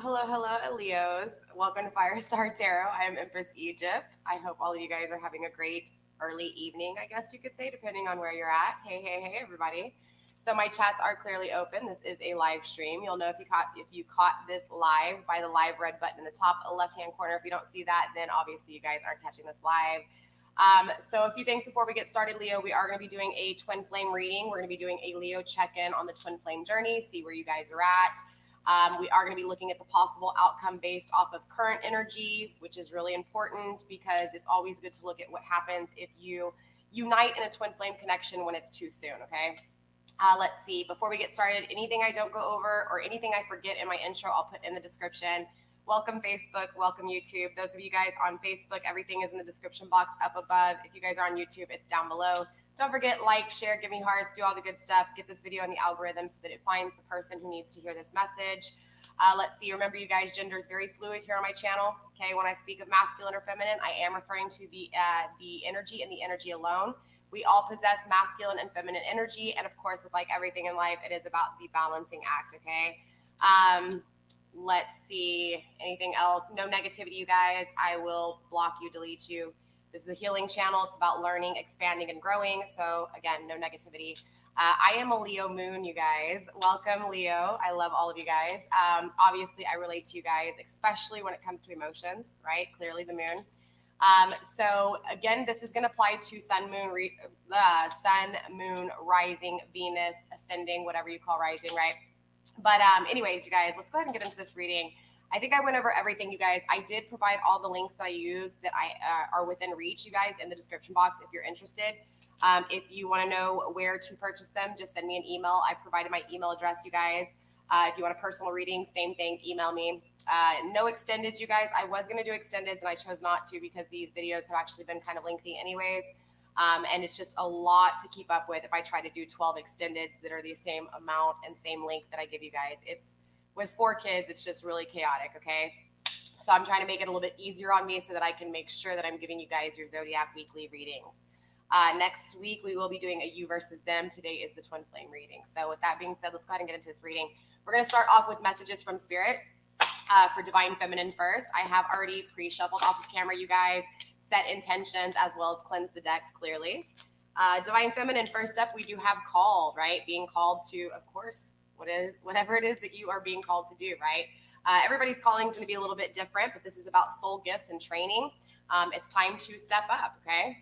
Well, hello, Leos. Welcome to FireStarTarot. Tarot. I am Empress Egypt. I hope all of you guys are having a great early evening, I guess you could say, depending on where you're at. Hey, everybody. So my chats are clearly open. This is a live stream. You'll know if you caught this live by the live red button in the top left-hand corner. If you don't see that, then obviously you guys aren't catching this live. So a few things before we get started, Leo. We are going to be doing a twin flame reading. We're going to be doing a Leo check-in on the twin flame journey, see where you guys are at. We are going to be looking at the possible outcome based off of current energy, which is really important because it's always good to look at what happens if you unite in a twin flame connection when it's too soon, okay? Let's see. Before we get started, anything I don't go over or anything I forget in my intro, I'll put in the description. Welcome Facebook, welcome YouTube. Those of you guys on Facebook, everything is in the description box up above. If you guys are on YouTube, it's down below. Don't forget, like, share, give me hearts, do all the good stuff. Get this video in the algorithm so that it finds the person who needs to hear this message. Let's see. Remember, you guys, gender is very fluid here on my channel. Okay, when I speak of masculine or feminine, I am referring to the energy and the energy alone. We all possess masculine and feminine energy, and of course, with like everything in life, it is about the balancing act. Okay. Let's see. Anything else? No negativity, you guys. I will block you, delete you. This is a healing channel. It's about learning, expanding, and growing. So again, no negativity. I am a Leo moon, you guys. Welcome, Leo. I love all of you guys. Obviously, I relate to you guys, especially when it comes to emotions, right? Clearly the moon. So again, this is going to apply to sun, moon, rising, Venus, ascending, whatever you call rising, right? But anyways, you guys, let's go ahead and get into this reading. I think I went over everything, you guys. I did provide all the links that I use that are within reach, you guys, in the description box if you're interested. If you want to know where to purchase them, just send me an email. I provided my email address, you guys. If you want a personal reading, same thing, email me. No extended, you guys. I was going to do extendeds, and I chose not to because these videos have actually been kind of lengthy anyways. And it's just a lot to keep up with if I try to do 12 extendeds that are the same amount and same length that I give you guys. It's with 4 kids, it's just really chaotic, okay? So I'm trying to make it a little bit easier on me so that I can make sure that I'm giving you guys your Zodiac weekly readings. Next week, we will be doing a you versus them. Today is the twin flame reading. So with that being said, let's go ahead and get into this reading. We're going to start off with messages from Spirit for Divine Feminine first. I have already pre-shuffled off of camera, you guys, set intentions as well as cleanse the decks clearly. Divine Feminine, first up, we do have called, right? Being called to, of course, whatever it is that you are being called to do, right? Everybody's calling is going to be a little bit different, but this is about soul gifts and training. It's time to step up, okay?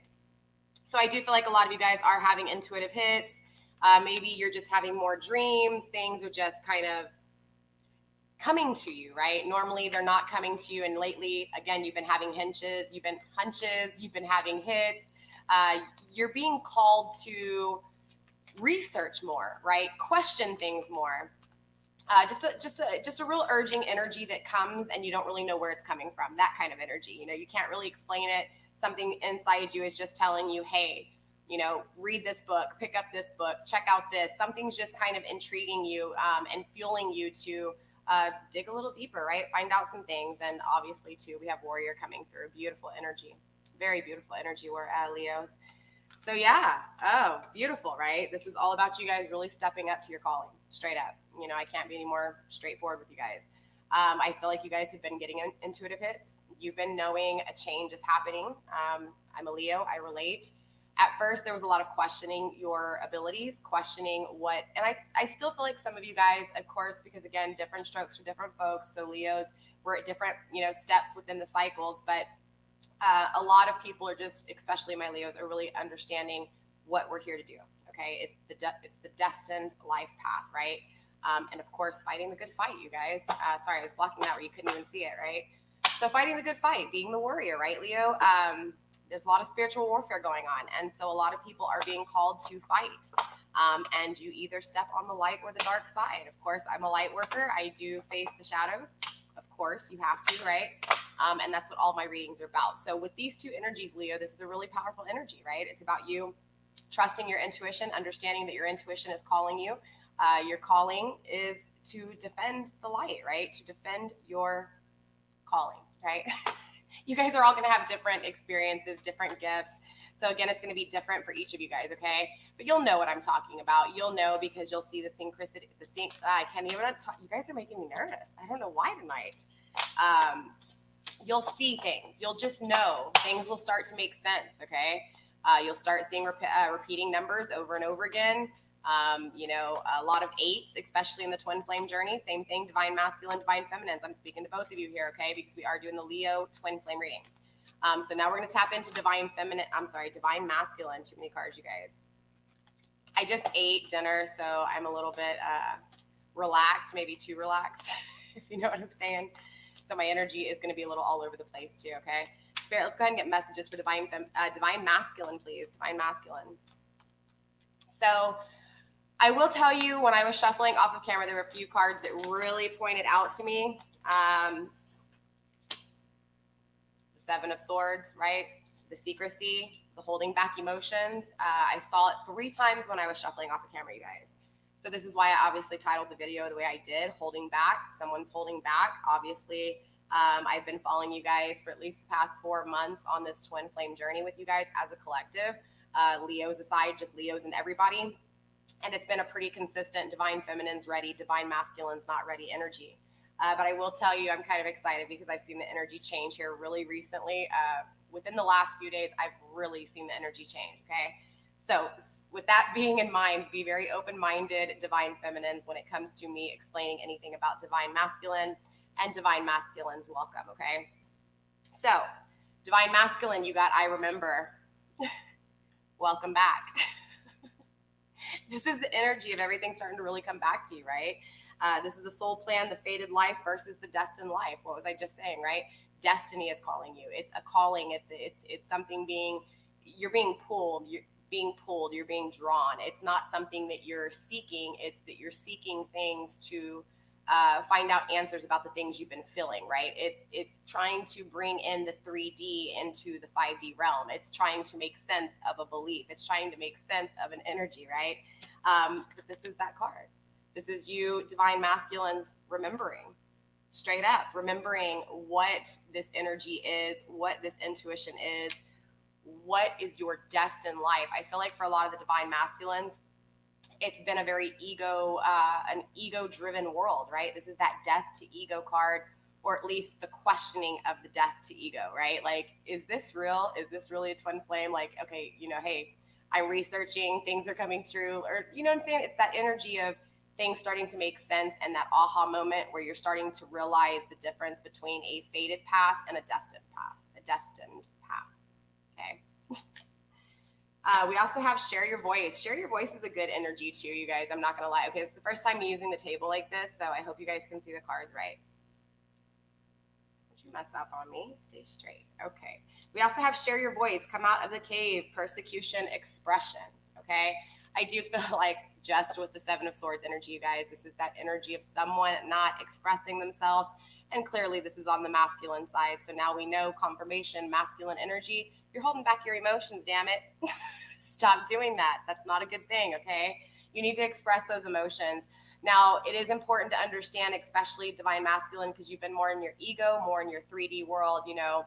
So I do feel like a lot of you guys are having intuitive hits. Maybe you're just having more dreams. Things are just kind of coming to you, right? Normally they're not coming to you. And lately, again, you've been having hunches, you've been having hits. You're being called to research more, right? Question things more. Just a real urging energy that comes and you don't really know where it's coming from. That kind of energy, you can't really explain it. Something inside you is just telling you, hey, read this book, pick up this book, check out this. Something's just kind of intriguing you and fueling you to dig a little deeper, right? Find out some things. And obviously, too, we have Warrior coming through. Beautiful energy. Very beautiful energy, we're Leos. So yeah, oh, beautiful, right? This is all about you guys really stepping up to your calling, straight up. I can't be any more straightforward with you guys. I feel like you guys have been getting intuitive hits. You've been knowing a change is happening. I'm a Leo, I relate. At first, there was a lot of questioning your abilities, questioning what, and I still feel like some of you guys, of course, because again, different strokes for different folks. So Leos, we're at different, steps within the cycles, but a lot of people are just, especially my Leos, are really understanding what we're here to do. Okay, it's the destined life path, right? And of course, fighting the good fight, you guys. Sorry, I was blocking that where you couldn't even see it, right? So fighting the good fight, being the warrior, right, Leo? There's a lot of spiritual warfare going on, and so a lot of people are being called to fight. And you either step on the light or the dark side. Of course, I'm a light worker. I do face the shadows. Of course, you have to, right? And that's what all my readings are about. So with these two energies, Leo, this is a really powerful energy, right? It's about you trusting your intuition, understanding that your intuition is calling you. Your calling is to defend the light, right? To defend your calling, right? You guys are all going to have different experiences, different gifts. So again, it's going to be different for each of you guys, okay? But you'll know what I'm talking about. You'll know because you'll see the synchronicity. I can't even talk. You guys are making me nervous. I don't know why tonight. You'll see things. You'll just know. Things will start to make sense, okay? You'll start seeing repeating numbers over and over again. You know, a lot of 8s, especially in the twin flame journey. Same thing, divine masculine, divine feminines. I'm speaking to both of you here, okay? Because we are doing the Leo twin flame reading. So now we're going to tap into divine masculine. Too many cards, you guys. I just ate dinner, so I'm a little bit relaxed, maybe too relaxed, if you know what I'm saying. So my energy is going to be a little all over the place too, okay? Spirit, let's go ahead and get messages for divine masculine, please. Divine masculine. So I will tell you, when I was shuffling off of camera, there were a few cards that really pointed out to me. The 7 of Swords, right? The secrecy, the holding back emotions. I saw it 3 times when I was shuffling off of camera, you guys. So this is why I obviously titled the video the way I did, holding back. Someone's holding back. Obviously, I've been following you guys for at least the past 4 months on this twin flame journey with you guys as a collective. Leos aside, just Leos and everybody. And it's been a pretty consistent divine feminine's ready, divine masculine's not ready energy. But I will tell you, I'm kind of excited because I've seen the energy change here really recently. Within the last few days, I've really seen the energy change, okay? So with that being in mind, be very open-minded, divine feminines, when it comes to me explaining anything about divine masculine, and divine masculines, welcome, okay? So, divine masculine, you got I remember. Welcome back. This is the energy of everything starting to really come back to you, right? This is the soul plan, the fated life versus the destined life. What was I just saying, right? Destiny is calling you. It's a calling. It's something you're being pulled. You're being drawn. It's not something that you're seeking. It's that you're seeking things to find out answers about the things you've been feeling, right? It's trying to bring in the 3D into the 5D realm. It's trying to make sense of a belief. It's trying to make sense of an energy, right? But this is that card. This is you, divine masculines, remembering. Straight up, remembering what this energy is, what this intuition is, what is your destined life. I feel like for a lot of the divine masculines, it's been a very an ego-driven world, right? This is that death to ego card, or at least the questioning of the death to ego, right? Like, is this real? Is this really a twin flame? Like, okay, you know, hey, I'm researching, things are coming true, or you know what I'm saying? It's that energy of things starting to make sense, and that aha moment where you're starting to realize the difference between a fated path and a destined path, okay? We also have share your voice. Share your voice is a good energy too, you guys. I'm not going to lie. Okay, this is the first time using the table like this, so I hope you guys can see the cards right. Don't you mess up on me. Stay straight. Okay. We also have share your voice. Come out of the cave. Persecution, expression. Okay. I do feel like just with the 7 of Swords energy, you guys, this is that energy of someone not expressing themselves. And clearly this is on the masculine side. So now we know confirmation, masculine energy. You're holding back your emotions, damn it. Stop doing that. That's not a good thing, okay? You need to express those emotions. Now, it is important to understand, especially divine masculine, because you've been more in your ego, more in your 3D world, you know,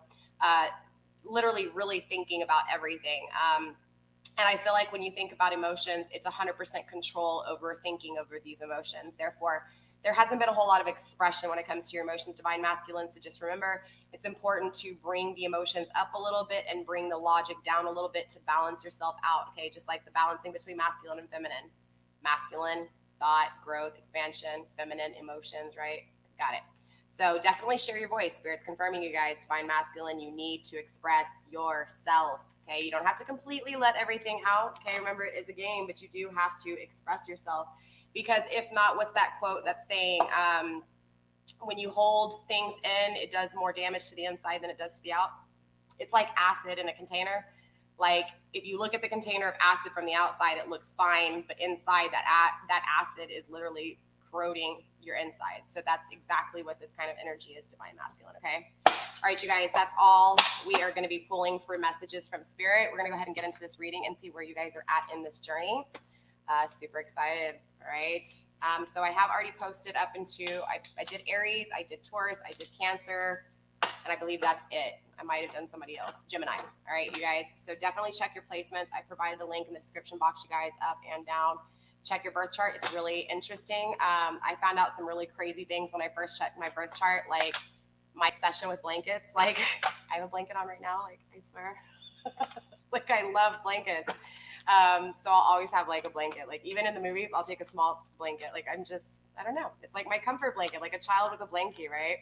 literally really thinking about everything. And I feel like when you think about emotions, it's 100% control over thinking over these emotions. Therefore, there hasn't been a whole lot of expression when it comes to your emotions, divine masculine. So just remember, it's important to bring the emotions up a little bit and bring the logic down a little bit to balance yourself out, okay? Just like the balancing between masculine and feminine. Masculine, thought, growth, expansion, feminine, emotions, right? Got it. So definitely share your voice. Spirit's confirming you guys, divine masculine, you need to express yourself, okay? You don't have to completely let everything out, okay? Remember, it is a game, but you do have to express yourself. Because if not, what's that quote that's saying, when you hold things in, it does more damage to the inside than it does to the out? It's like acid in a container. Like, if you look at the container of acid from the outside, it looks fine, but inside that acid is literally corroding your inside. So that's exactly what this kind of energy is, divine masculine, okay? All right, you guys, that's all we are going to be pulling for messages from Spirit. We're going to go ahead and get into this reading and see where you guys are at in this journey. Super excited. All right. So I have already posted up into, I did Aries, I did Taurus, I did Cancer, and I believe that's it. I might have done somebody else. Gemini. All right, you guys. So definitely check your placements. I provided a link in the description box, you guys, up and down. Check your birth chart. It's really interesting. I found out some really crazy things when I first checked my birth chart, like my obsession with blankets. Like, I have a blanket on right now, like, I swear. Like, I love blankets. So I'll always have like a blanket. Like, even in the movies, I'll take a small blanket. Like, I don't know. It's like my comfort blanket, like a child with a blankie, right?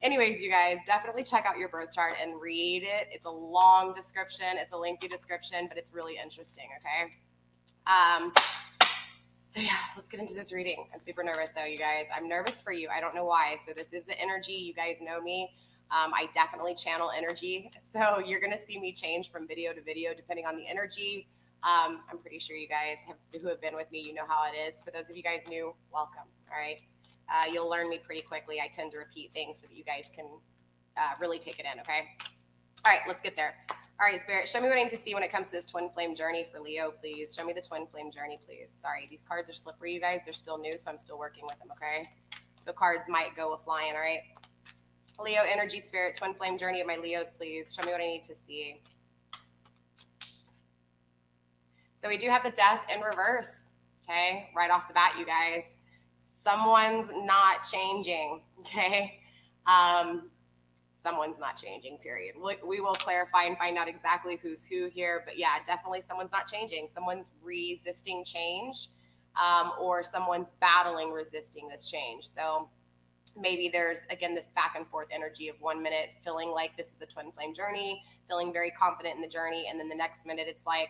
Anyways, you guys, definitely check out your birth chart and read it. It's a long description. It's a lengthy description, but it's really interesting, okay? So yeah, let's get into this reading. I'm super nervous though, you guys. I'm nervous for you. I don't know why. So this is the energy. You guys know me. I definitely channel energy. So you're going to see me change from video to video depending on the energy. I'm pretty sure you guys who have been with me, you know how it is. For those of you guys new, welcome. All right. You'll learn me pretty quickly. I tend to repeat things so that you guys can really take it in. Okay. All right, let's get there. All right, Spirit, show me what I need to see when it comes to this twin flame journey for Leo, please. Show me the twin flame journey, please. Sorry, these cards are slippery, you guys. They're still new, so I'm still working with them, okay? So cards might go a-flying, all right? Leo, energy, spirit, twin flame journey of my Leos, please. Show me what I need to see. So we do have the death in reverse, okay? Right off the bat, you guys. Someone's not changing, okay? Someone's not changing, period. We will clarify and find out exactly who's who here. But yeah, definitely someone's not changing. Someone's resisting change, or someone's battling resisting this change. So maybe there's, again, this back and forth energy of 1 minute feeling like this is a twin flame journey, feeling very confident in the journey. And then the next minute it's like,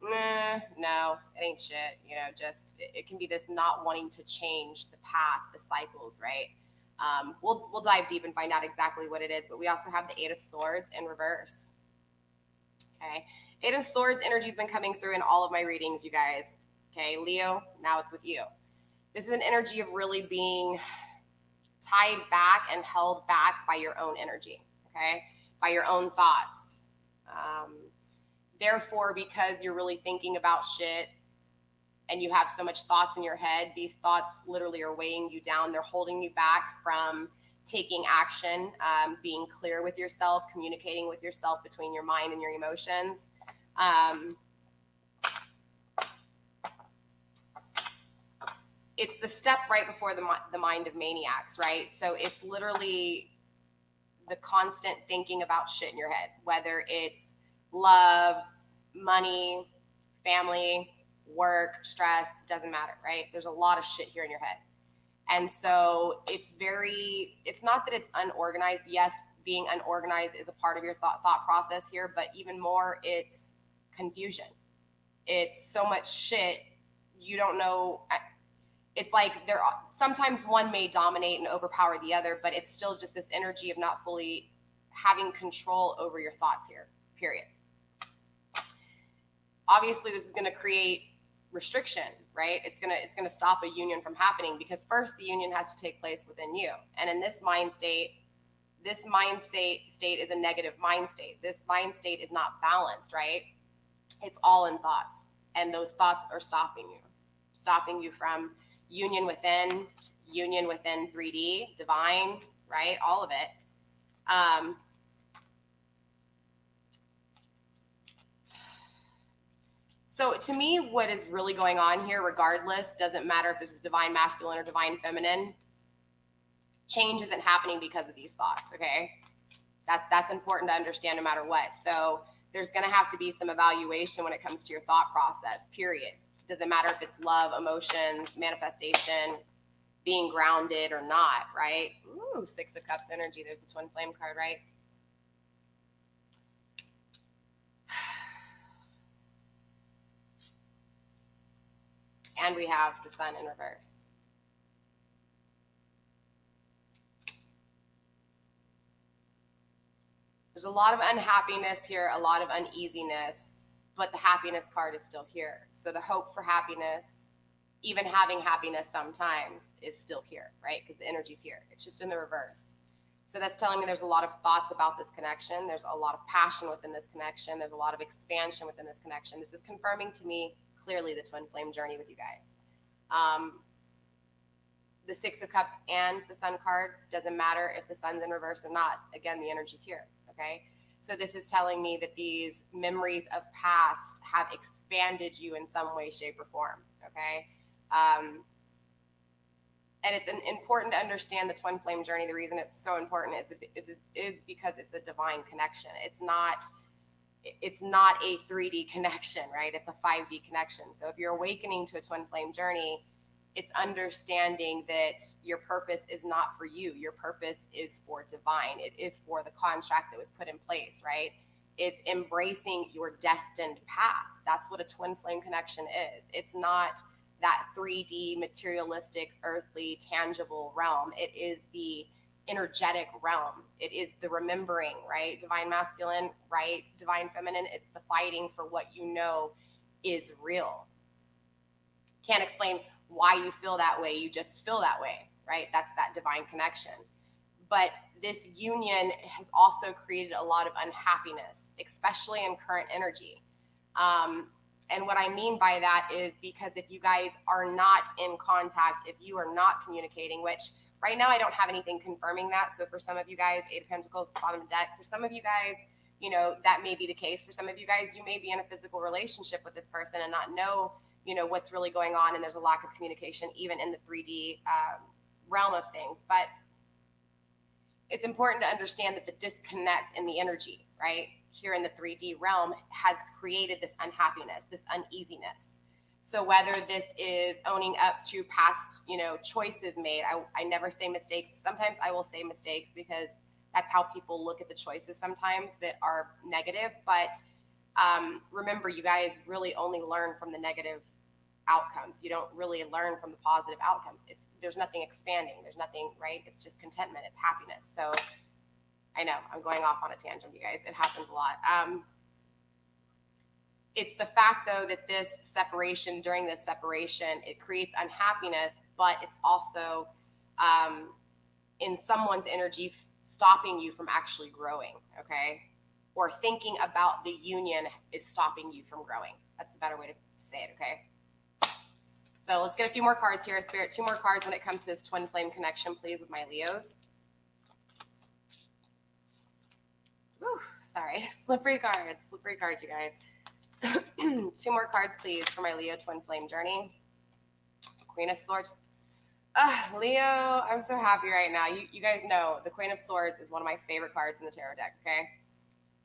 no, it ain't shit. You know, just, it can be this not wanting to change the path, the cycles, right? We'll dive deep and find out exactly what it is, but we also have the Eight of Swords in reverse. Okay. Eight of Swords energy has been coming through in all of my readings, you guys. Okay. Leo, now it's with you. This is an energy of really being tied back and held back by your own energy. Okay. By your own thoughts. Therefore, because you're really thinking about shit, and you have so much thoughts in your head, these thoughts literally are weighing you down. They're holding you back from taking action, being clear with yourself, communicating with yourself between your mind and your emotions. It's the step right before the mind of maniacs, right? So it's literally the constant thinking about shit in your head, whether it's love, money, family, work, stress, doesn't matter, right? There's a lot of shit here in your head. And so it's not that it's unorganized. Yes, being unorganized is a part of your thought process here, but even more, it's confusion. It's so much shit, you don't know. It's like sometimes one may dominate and overpower the other, but it's still just this energy of not fully having control over your thoughts here, period. Obviously, this is going to create restriction, right? It's gonna stop a union from happening, because first the union has to take place within you. And in this mind state is a negative mind state. This mind state is not balanced, right? It's all in thoughts, and those thoughts are stopping you from union within 3D, divine, right? All of it. So to me, what is really going on here, regardless, doesn't matter if this is divine masculine or divine feminine, change isn't happening because of these thoughts, okay? That's important to understand no matter what. So there's going to have to be some evaluation when it comes to your thought process, period. Doesn't matter if it's love, emotions, manifestation, being grounded or not, right? Ooh, Six of Cups energy. There's the twin flame card, right? And we have the Sun in reverse. There's a lot of unhappiness here, a lot of uneasiness, but the happiness card is still here. So the hope for happiness, even having happiness sometimes, is still here, right? Because the energy's here. It's just in the reverse. So that's telling me there's a lot of thoughts about this connection. There's a lot of passion within this connection. There's a lot of expansion within this connection. This is confirming to me clearly the twin flame journey with you guys. The Six of Cups and the Sun card, doesn't matter if the Sun's in reverse or not. Again, the energy's here, okay? So this is telling me that these memories of past have expanded you in some way, shape, or form, okay? And it's important to understand the twin flame journey. The reason it's so important is because it's a divine connection. It's not a 3D connection, right? It's a 5D connection. So if you're awakening to a twin flame journey, it's understanding that your purpose is not for you. Your purpose is for divine. It is for the contract that was put in place, right? It's embracing your destined path. That's what a twin flame connection is. It's not that 3D materialistic, earthly, tangible realm. It is the energetic realm. It is the remembering, right? Divine masculine, right? Divine feminine. It's the fighting for what you know is real. Can't explain why you feel that way. You just feel that way, right? That's that divine connection. But this union has also created a lot of unhappiness, especially in current energy. And what I mean by that is because if you guys are not in contact, if you are not communicating, which right now I don't have anything confirming that. So for some of you guys, Eight of Pentacles, bottom of deck. For some of you guys, you know, that may be the case. For some of you guys, you may be in a physical relationship with this person and not know, you know, what's really going on. And there's a lack of communication, even in the 3D realm of things. But it's important to understand that the disconnect in the energy, right, here in the 3D realm has created this unhappiness, this uneasiness. So whether this is owning up to past, you know, choices made, I never say mistakes. Sometimes I will say mistakes because that's how people look at the choices sometimes that are negative. But remember, you guys really only learn from the negative outcomes. You don't really learn from the positive outcomes. There's nothing expanding. There's nothing, right? It's just contentment. It's happiness. So I know I'm going off on a tangent, you guys. It happens a lot. It's the fact, though, that during this separation, it creates unhappiness, but it's also in someone's energy stopping you from actually growing, okay? Or thinking about the union is stopping you from growing. That's a better way to say it, okay? So let's get a few more cards here. Spirit, 2 more cards when it comes to this twin flame connection, please, with my Leos. Whew, sorry, slippery cards, you guys. 2 more cards, please, for my Leo twin flame journey. Queen of Swords. Leo, I'm so happy right now. You guys know the Queen of Swords is one of my favorite cards in the tarot deck, okay?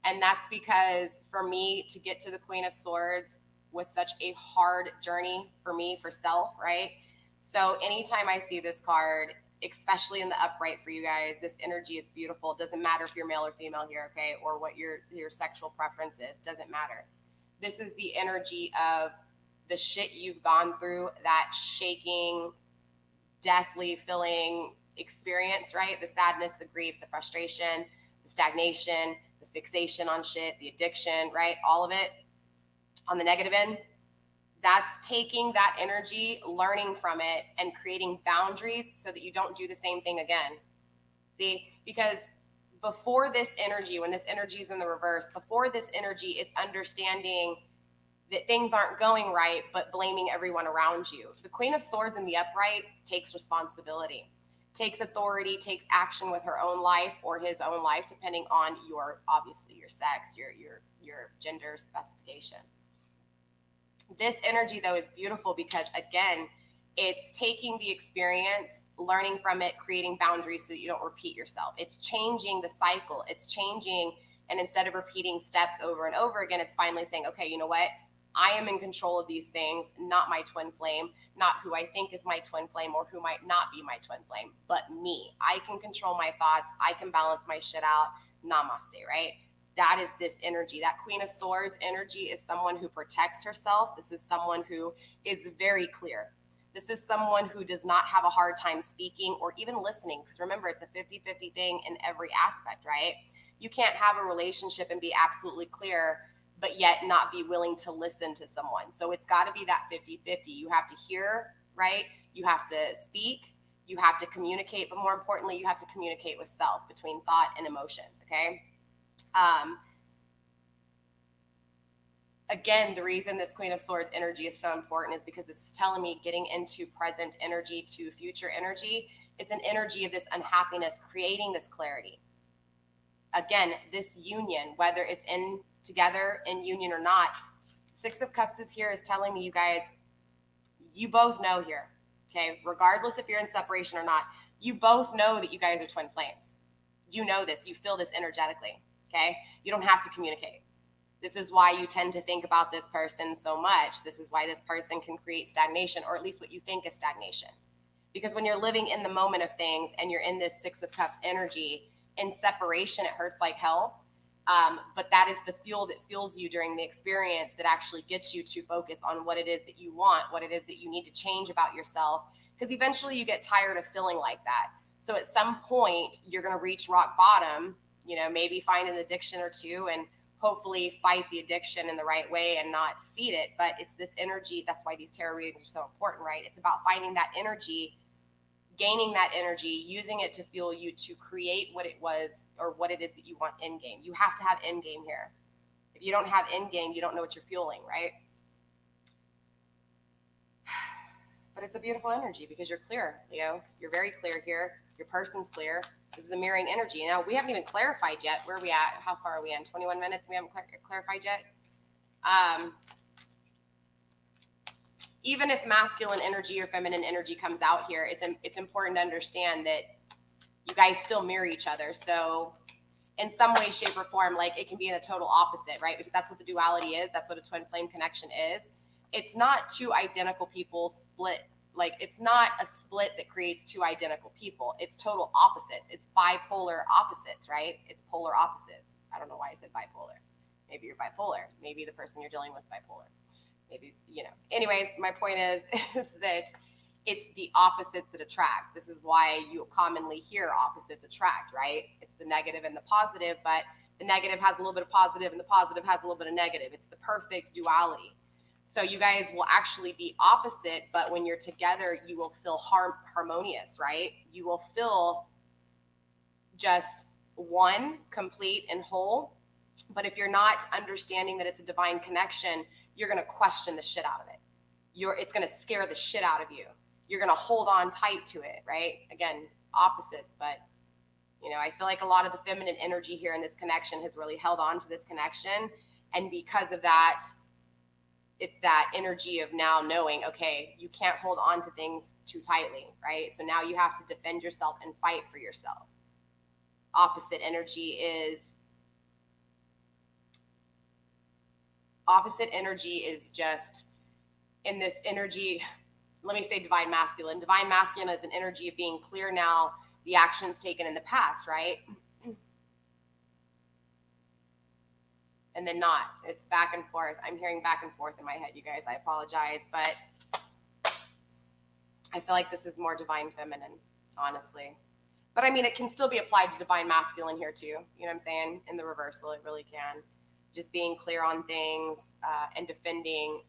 And that's because for me to get to the Queen of Swords was such a hard journey for me, for self, right? So anytime I see this card, especially in the upright for you guys, this energy is beautiful. It doesn't matter if you're male or female here, okay? Or what your sexual preference is, doesn't matter. This is the energy of the shit you've gone through, that shaking, deathly feeling experience, right? The sadness, the grief, the frustration, the stagnation, the fixation on shit, the addiction, right? All of it on the negative end. That's taking that energy, learning from it, and creating boundaries so that you don't do the same thing again. See, because before this energy, when this energy is in the reverse, before this energy, it's understanding that things aren't going right, but blaming everyone around you. The Queen of Swords in the upright takes responsibility, takes authority, takes action with her own life or his own life, depending on obviously your sex, your gender specification. This energy, though, is beautiful because, again, it's taking the experience, learning from it, creating boundaries so that you don't repeat yourself. It's changing the cycle. It's changing, and instead of repeating steps over and over again, it's finally saying, okay, you know what? I am in control of these things, not my twin flame, not who I think is my twin flame or who might not be my twin flame, but me. I can control my thoughts. I can balance my shit out. Namaste, right? That is this energy. That Queen of Swords energy is someone who protects herself. This is someone who is very clear. This is someone who does not have a hard time speaking or even listening, because remember, it's a 50-50 thing in every aspect, right? You can't have a relationship and be absolutely clear, but yet not be willing to listen to someone. So it's got to be that 50-50. You have to hear, right? You have to speak. You have to communicate, but more importantly, you have to communicate with self, between thought and emotions, okay? Again, the reason this Queen of Swords energy is so important is because this is telling me getting into present energy to future energy. It's an energy of this unhappiness, creating this clarity. again, this union, whether it's in together in union or not, Six of Cups is here is telling me, you guys, you both know here, okay? Regardless if you're in separation or not, you both know that you guys are twin flames. You know this, you feel this energetically, okay? You don't have to communicate. This is why you tend to think about this person so much. This is why this person can create stagnation, or at least what you think is stagnation. Because when you're living in the moment of things and you're in this Six of Cups energy, in separation, it hurts like hell. But that is the fuel that fuels you during the experience, that actually gets you to focus on what it is that you want, what it is that you need to change about yourself. Because eventually you get tired of feeling like that. So at some point you're going to reach rock bottom, you know, maybe find an addiction or two and hopefully fight the addiction in the right way and not feed it. But it's this energy. That's why these tarot readings are so important, right? It's about finding that energy, gaining that energy, using it to fuel you to create what it was or what it is that you want in game. You have to have end game here. If you don't have end game, you don't know what you're fueling, right? But it's a beautiful energy because you're clear, Leo. You're very clear here. Your person's clear. This is a mirroring energy. Now, we haven't even clarified yet. Where are we at? How far are we in? 21 minutes? We haven't clarified yet. Even if masculine energy or feminine energy comes out here, it's important to understand that you guys still mirror each other. So in some way, shape, or form, like it can be in a total opposite, right? Because that's what the duality is. That's what a twin flame connection is. It's not two identical people split. Like it's not a split that creates two identical people. It's total opposites. It's bipolar opposites, right? It's polar opposites. I don't know why I said bipolar. Maybe you're bipolar. Maybe the person you're dealing with is bipolar. Maybe, you know. Anyways, my point is that it's the opposites that attract. This is why you commonly hear opposites attract, right? It's the negative and the positive, but the negative has a little bit of positive and the positive has a little bit of negative. It's the perfect duality. So you guys will actually be opposite, but when you're together, you will feel harmonious, right? You will feel just one, complete and whole. But if you're not understanding that it's a divine connection, you're going to question the shit out of it. It's going to scare the shit out of you. You're going to hold on tight to it, right? Again, opposites, but you know, I feel like a lot of the feminine energy here in this connection has really held on to this connection. And because of that, it's that energy of now knowing, okay, you can't hold on to things too tightly, right? So now you have to defend yourself and fight for yourself. Opposite energy is just in this energy. Let me say divine masculine. Divine masculine is an energy of being clear now, the actions taken in the past, right? And then not. It's back and forth. I'm hearing back and forth in my head, you guys. I apologize, but I feel like this is more divine feminine, honestly. But I mean, it can still be applied to divine masculine here too. You know what I'm saying? In the reversal, it really can. Just being clear on things and defending,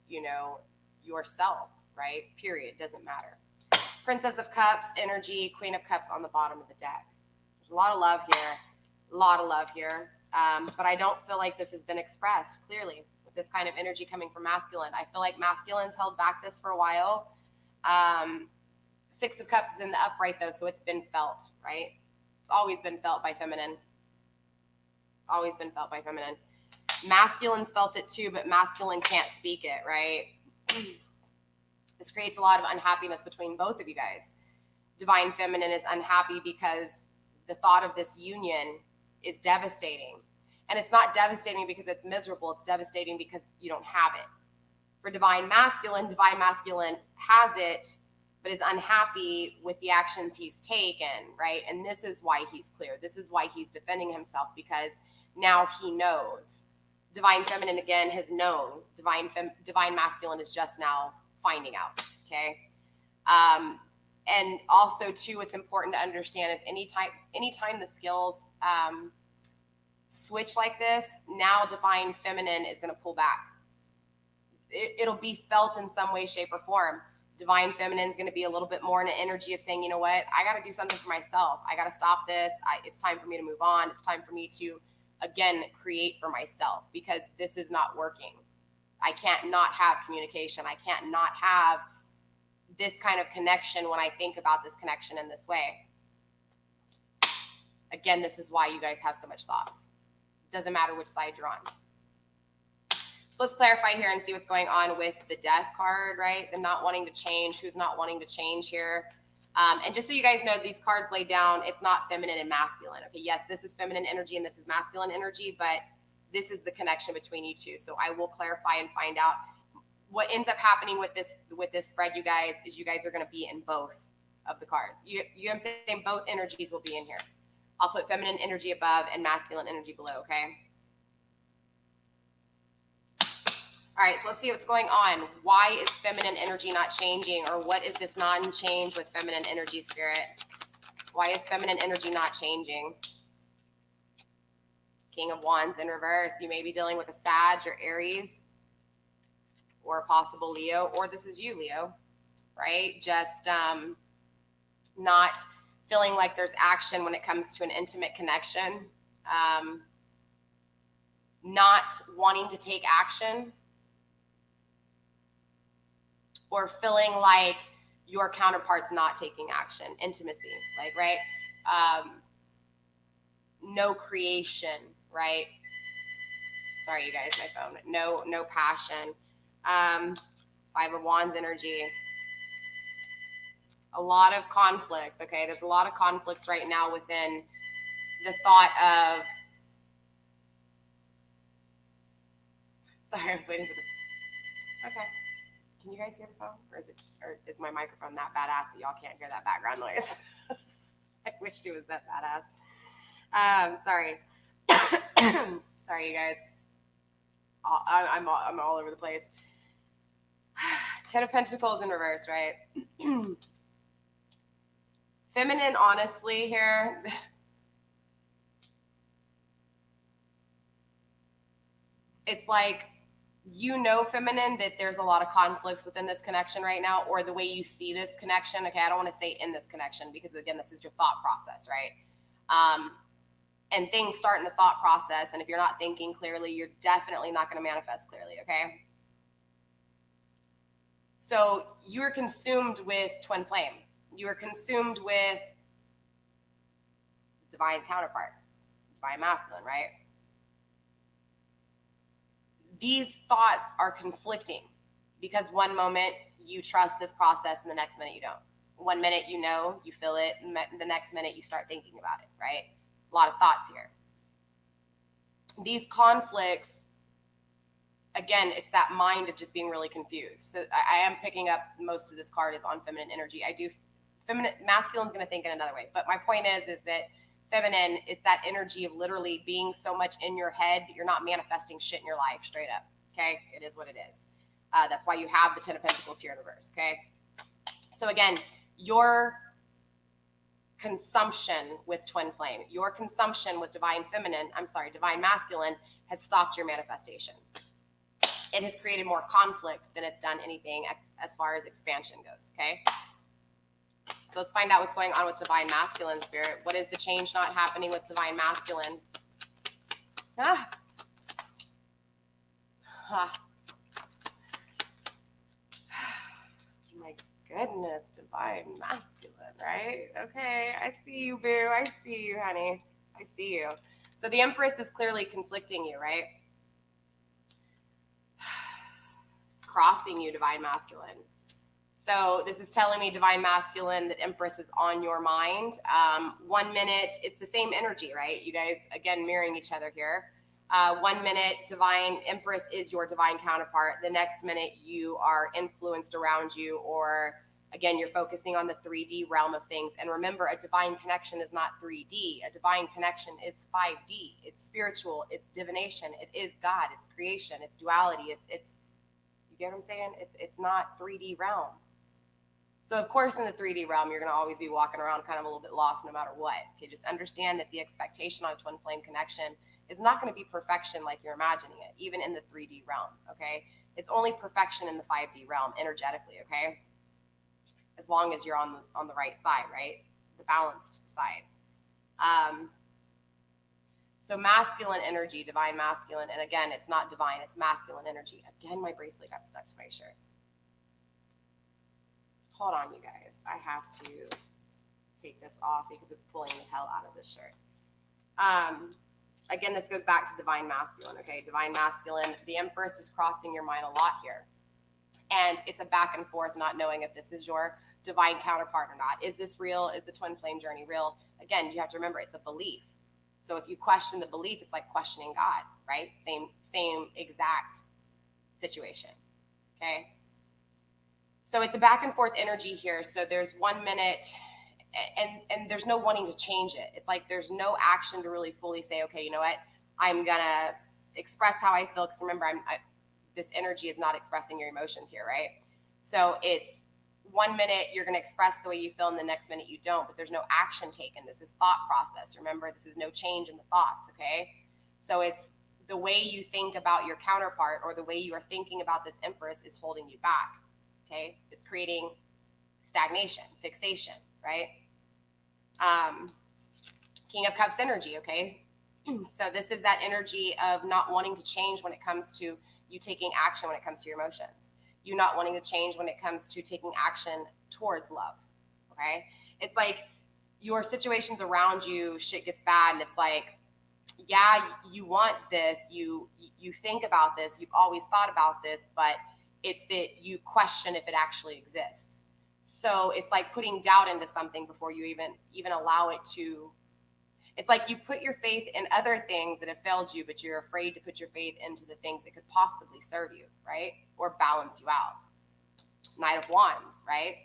you know, yourself, right? Period. Doesn't matter. Princess of Cups, energy, Queen of Cups on the bottom of the deck. There's a lot of love here. A lot of love here. But I don't feel like this has been expressed clearly with this kind of energy coming from masculine. I feel like masculine's held back this for a while. Six of Cups is in the upright though, so it's been felt, right? It's always been felt by feminine. Always been felt by feminine. Masculine's felt it too, but masculine can't speak it, right? This creates a lot of unhappiness between both of you guys. Divine feminine is unhappy because the thought of this union is devastating. And it's not devastating because it's miserable. It's devastating because you don't have it. For divine masculine has it, but is unhappy with the actions he's taken, right? And this is why he's clear. This is why he's defending himself, because now he knows. Divine feminine, again, has known. Divine masculine is just now finding out, okay? And also, too, what's important to understand is anytime the skills switch like this, now divine feminine is going to pull back. It'll be felt in some way, shape, or form. Divine feminine is going to be a little bit more in an energy of saying, you know what, I got to do something for myself. I got to stop this. It's time for me to move on. It's time for me to, again, create for myself, because this is not working. I can't not have communication. I can't not have this kind of connection when I think about this connection in this way. Again, this is why you guys have so much thoughts. Doesn't matter which side you're on. So let's clarify here and see what's going on with the death card, right? The not wanting to change. Who's not wanting to change here? And just so you guys know, these cards laid down, it's not feminine and masculine. Okay, yes, this is feminine energy and this is masculine energy, but this is the connection between you two. So I will clarify and find out what ends up happening with this spread, you guys, is you guys are going to be in both of the cards. I'm saying both energies will be in here. I'll put feminine energy above and masculine energy below, okay? All right, so let's see what's going on. Why is feminine energy not changing, or what is this non-change with feminine energy, Spirit? Why is feminine energy not changing? King of Wands in reverse. You may be dealing with a Sag or Aries or a possible Leo, or this is you, Leo, right? Just not feeling like there's action when it comes to an intimate connection, not wanting to take action, or feeling like your counterpart's not taking action. Intimacy, like, right? No creation, right? Sorry, you guys, my phone. No passion. 5 of Wands energy. A lot of conflicts, okay? There's a lot of conflicts right now within the thought of... Sorry, I was waiting for the... Okay. Can you guys hear the phone? Or is my microphone that badass that y'all can't hear that background noise? I wish it was that badass. Sorry. Sorry, you guys. I'm all over the place. 10 of Pentacles in reverse, right? Feminine, honestly, here. It's like, you know, feminine, that there's a lot of conflicts within this connection right now, or the way you see this connection. Okay, I don't want to say in this connection, because again, this is your thought process, right? And things start in the thought process, and if you're not thinking clearly, you're definitely not going to manifest clearly, okay? So you're consumed with twin flame. You are consumed with divine counterpart, divine masculine, right? These thoughts are conflicting, because one moment you trust this process and the next minute you don't. One minute you know, you feel it, and the next minute you start thinking about it, right? A lot of thoughts here. These conflicts, again, it's that mind of just being really confused. So I am picking up most of this card is on feminine energy. Masculine's going to think in another way. But my point is that feminine is that energy of literally being so much in your head that you're not manifesting shit in your life, straight up. Okay? It is what it is. That's why you have the 10 of Pentacles here in reverse. Okay? So again, your consumption with twin flame, your consumption with divine masculine has stopped your manifestation. It has created more conflict than it's done anything as far as expansion goes. Okay? So let's find out what's going on with divine masculine, Spirit. What is the change not happening with divine masculine? Ah. My goodness, divine masculine, right? Okay, I see you, boo. I see you, honey. I see you. So the Empress is clearly conflicting you, right? It's crossing you, divine masculine. So this is telling me, divine masculine, that Empress is on your mind. 1 minute, it's the same energy, right? You guys, again, mirroring each other here. 1 minute, divine Empress is your divine counterpart. The next minute, you are influenced around you, or again, you're focusing on the 3D realm of things. And remember, a divine connection is not 3D. A divine connection is 5D. It's spiritual. It's divination. It is God. It's creation. It's duality. It's you get what I'm saying? It's not 3D realm. So of course, in the 3D realm, you're going to always be walking around kind of a little bit lost no matter what. Okay, just understand that the expectation on a twin flame connection is not going to be perfection like you're imagining it, even in the 3D realm, okay? It's only perfection in the 5D realm energetically, okay? As long as you're on the right side, right? The balanced side. So masculine energy, divine masculine, and again, it's not divine, it's masculine energy. Again, my bracelet got stuck to my shirt. Hold on, you guys. I have to take this off because it's pulling the hell out of this shirt. Again, this goes back to divine masculine, okay? Divine masculine, the Empress is crossing your mind a lot here. And it's a back and forth, not knowing if this is your divine counterpart or not. Is this real? Is the twin flame journey real? Again, you have to remember, it's a belief. So if you question the belief, it's like questioning God, right? Same exact situation, okay? So it's a back and forth energy here. So there's 1 minute, and there's no wanting to change it. It's like there's no action to really fully say, okay, you know what? I'm gonna express how I feel, because remember, this energy is not expressing your emotions here, right? So it's 1 minute you're going to express the way you feel, and the next minute you don't, but there's no action taken. This is thought process. Remember, this is no change in the thoughts, okay? So it's the way you think about your counterpart, or the way you are thinking about this Empress, is holding you back, okay? It's creating stagnation, fixation, right? King of Cups energy, okay? So this is that energy of not wanting to change when it comes to you taking action when it comes to your emotions. You not wanting to change when it comes to taking action towards love, okay? It's like your situations around you, shit gets bad, and it's like, yeah, you want this, you think about this, you've always thought about this, but it's that you question if it actually exists. So it's like putting doubt into something before you even allow it to. It's like you put your faith in other things that have failed you, but you're afraid to put your faith into the things that could possibly serve you, right? Or balance you out. Knight of Wands, right?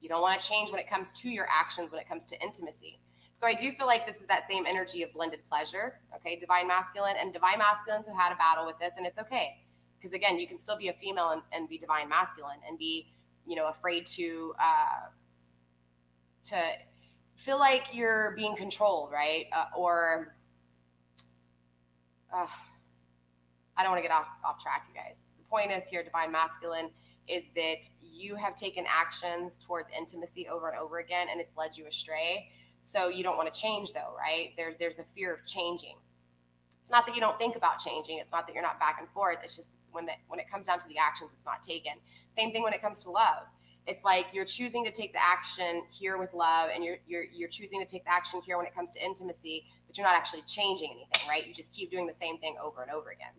You don't want to change when it comes to your actions, when it comes to intimacy. So I do feel like this is that same energy of blended pleasure, okay? Divine masculine, and divine masculines have had a battle with this, and it's okay. Because again, you can still be a female and be divine masculine, and be, afraid to feel like you're being controlled, right? I don't want to get off track, you guys. The point is here, divine masculine, is that you have taken actions towards intimacy over and over again, and it's led you astray. So you don't want to change, though, right? There's a fear of changing. It's not that you don't think about changing. It's not that you're not back and forth. It's just when it comes down to the actions, it's not taken. Same thing when it comes to love. It's like you're choosing to take the action here with love, and you're choosing to take the action here when it comes to intimacy, but you're not actually changing anything, right? You just keep doing the same thing over and over again.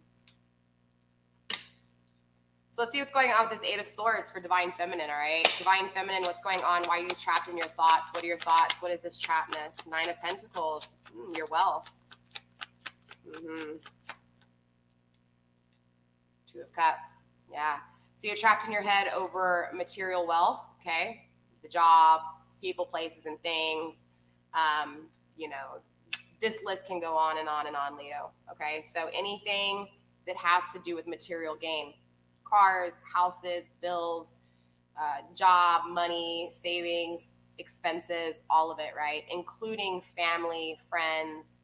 So let's see what's going on with this Eight of Swords for Divine Feminine, all right? Divine Feminine, what's going on? Why are you trapped in your thoughts? What are your thoughts? What is this trappedness? Nine of Pentacles, your wealth. Two of Cups, yeah. So you're trapped in your head over material wealth, okay? The job, people, places, and things. This list can go on and on and on, Leo, okay? So anything that has to do with material gain. Cars, houses, bills, job, money, savings, expenses, all of it, right? Including family, friends,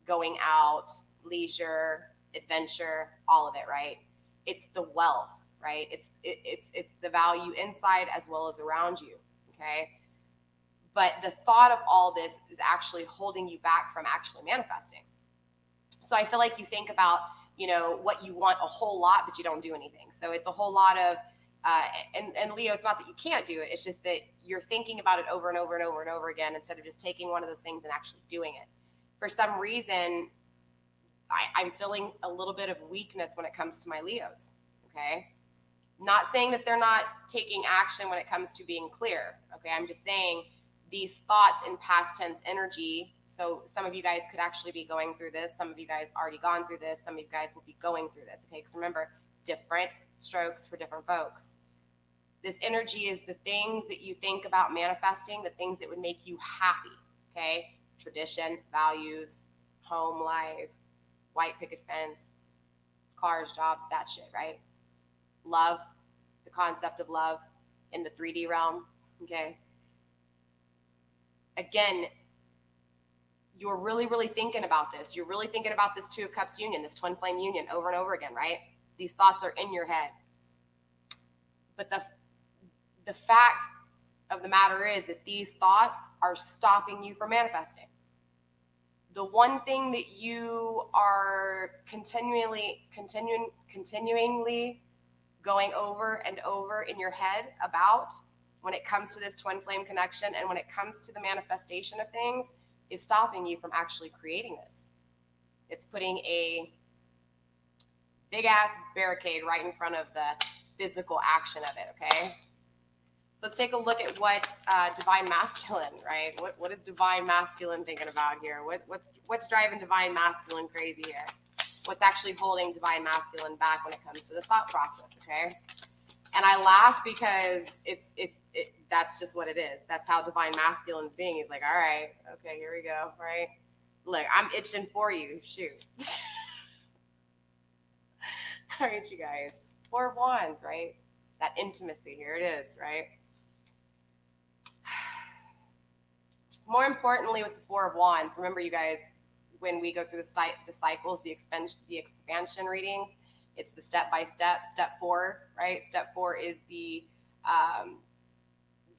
going out, leisure, adventure, all of it, right? It's the wealth, right? It's the value inside as well as around you, okay? But the thought of all this is actually holding you back from actually manifesting. So I feel like you think about, what you want a whole lot, but you don't do anything. So it's a whole lot of, and Leo, it's not that you can't do it. It's just that you're thinking about it over and over and over and over again, instead of just taking one of those things and actually doing it. For some reason, I'm feeling a little bit of weakness when it comes to my Leos, okay? Not saying that they're not taking action when it comes to being clear, okay? I'm just saying these thoughts in past tense energy. So some of you guys could actually be going through this. Some of you guys already gone through this. Some of you guys will be going through this, okay? Because remember, different strokes for different folks. This energy is the things that you think about manifesting, the things that would make you happy, okay? Tradition, values, home life, white picket fence, cars, jobs, that shit, right? Love, the concept of love in the 3D realm, okay? Again, you're really, really thinking about this. You're really thinking about this Two of Cups union, this twin flame union over and over again, right? These thoughts are in your head. But the fact of the matter is that these thoughts are stopping you from manifesting. The one thing that you are continually going over and over in your head about when it comes to this twin flame connection and when it comes to the manifestation of things, is stopping you from actually creating this. It's putting a big ass barricade right in front of the physical action of it, okay? So let's take a look at what Divine Masculine, right? What is Divine Masculine thinking about here? What's driving Divine Masculine crazy here? What's actually holding Divine Masculine back when it comes to the thought process, okay? And I laugh because that's just what it is. That's how Divine Masculine's being. He's like, all right, okay, here we go, right? Look, I'm itching for you. Shoot. All right, you guys. 4 of Wands, right? That intimacy, here it is, right? More importantly, with the 4 of Wands, remember, you guys, when we go through the cycles, the expansion readings, it's the step-by-step. Step 4, right? Step 4 is the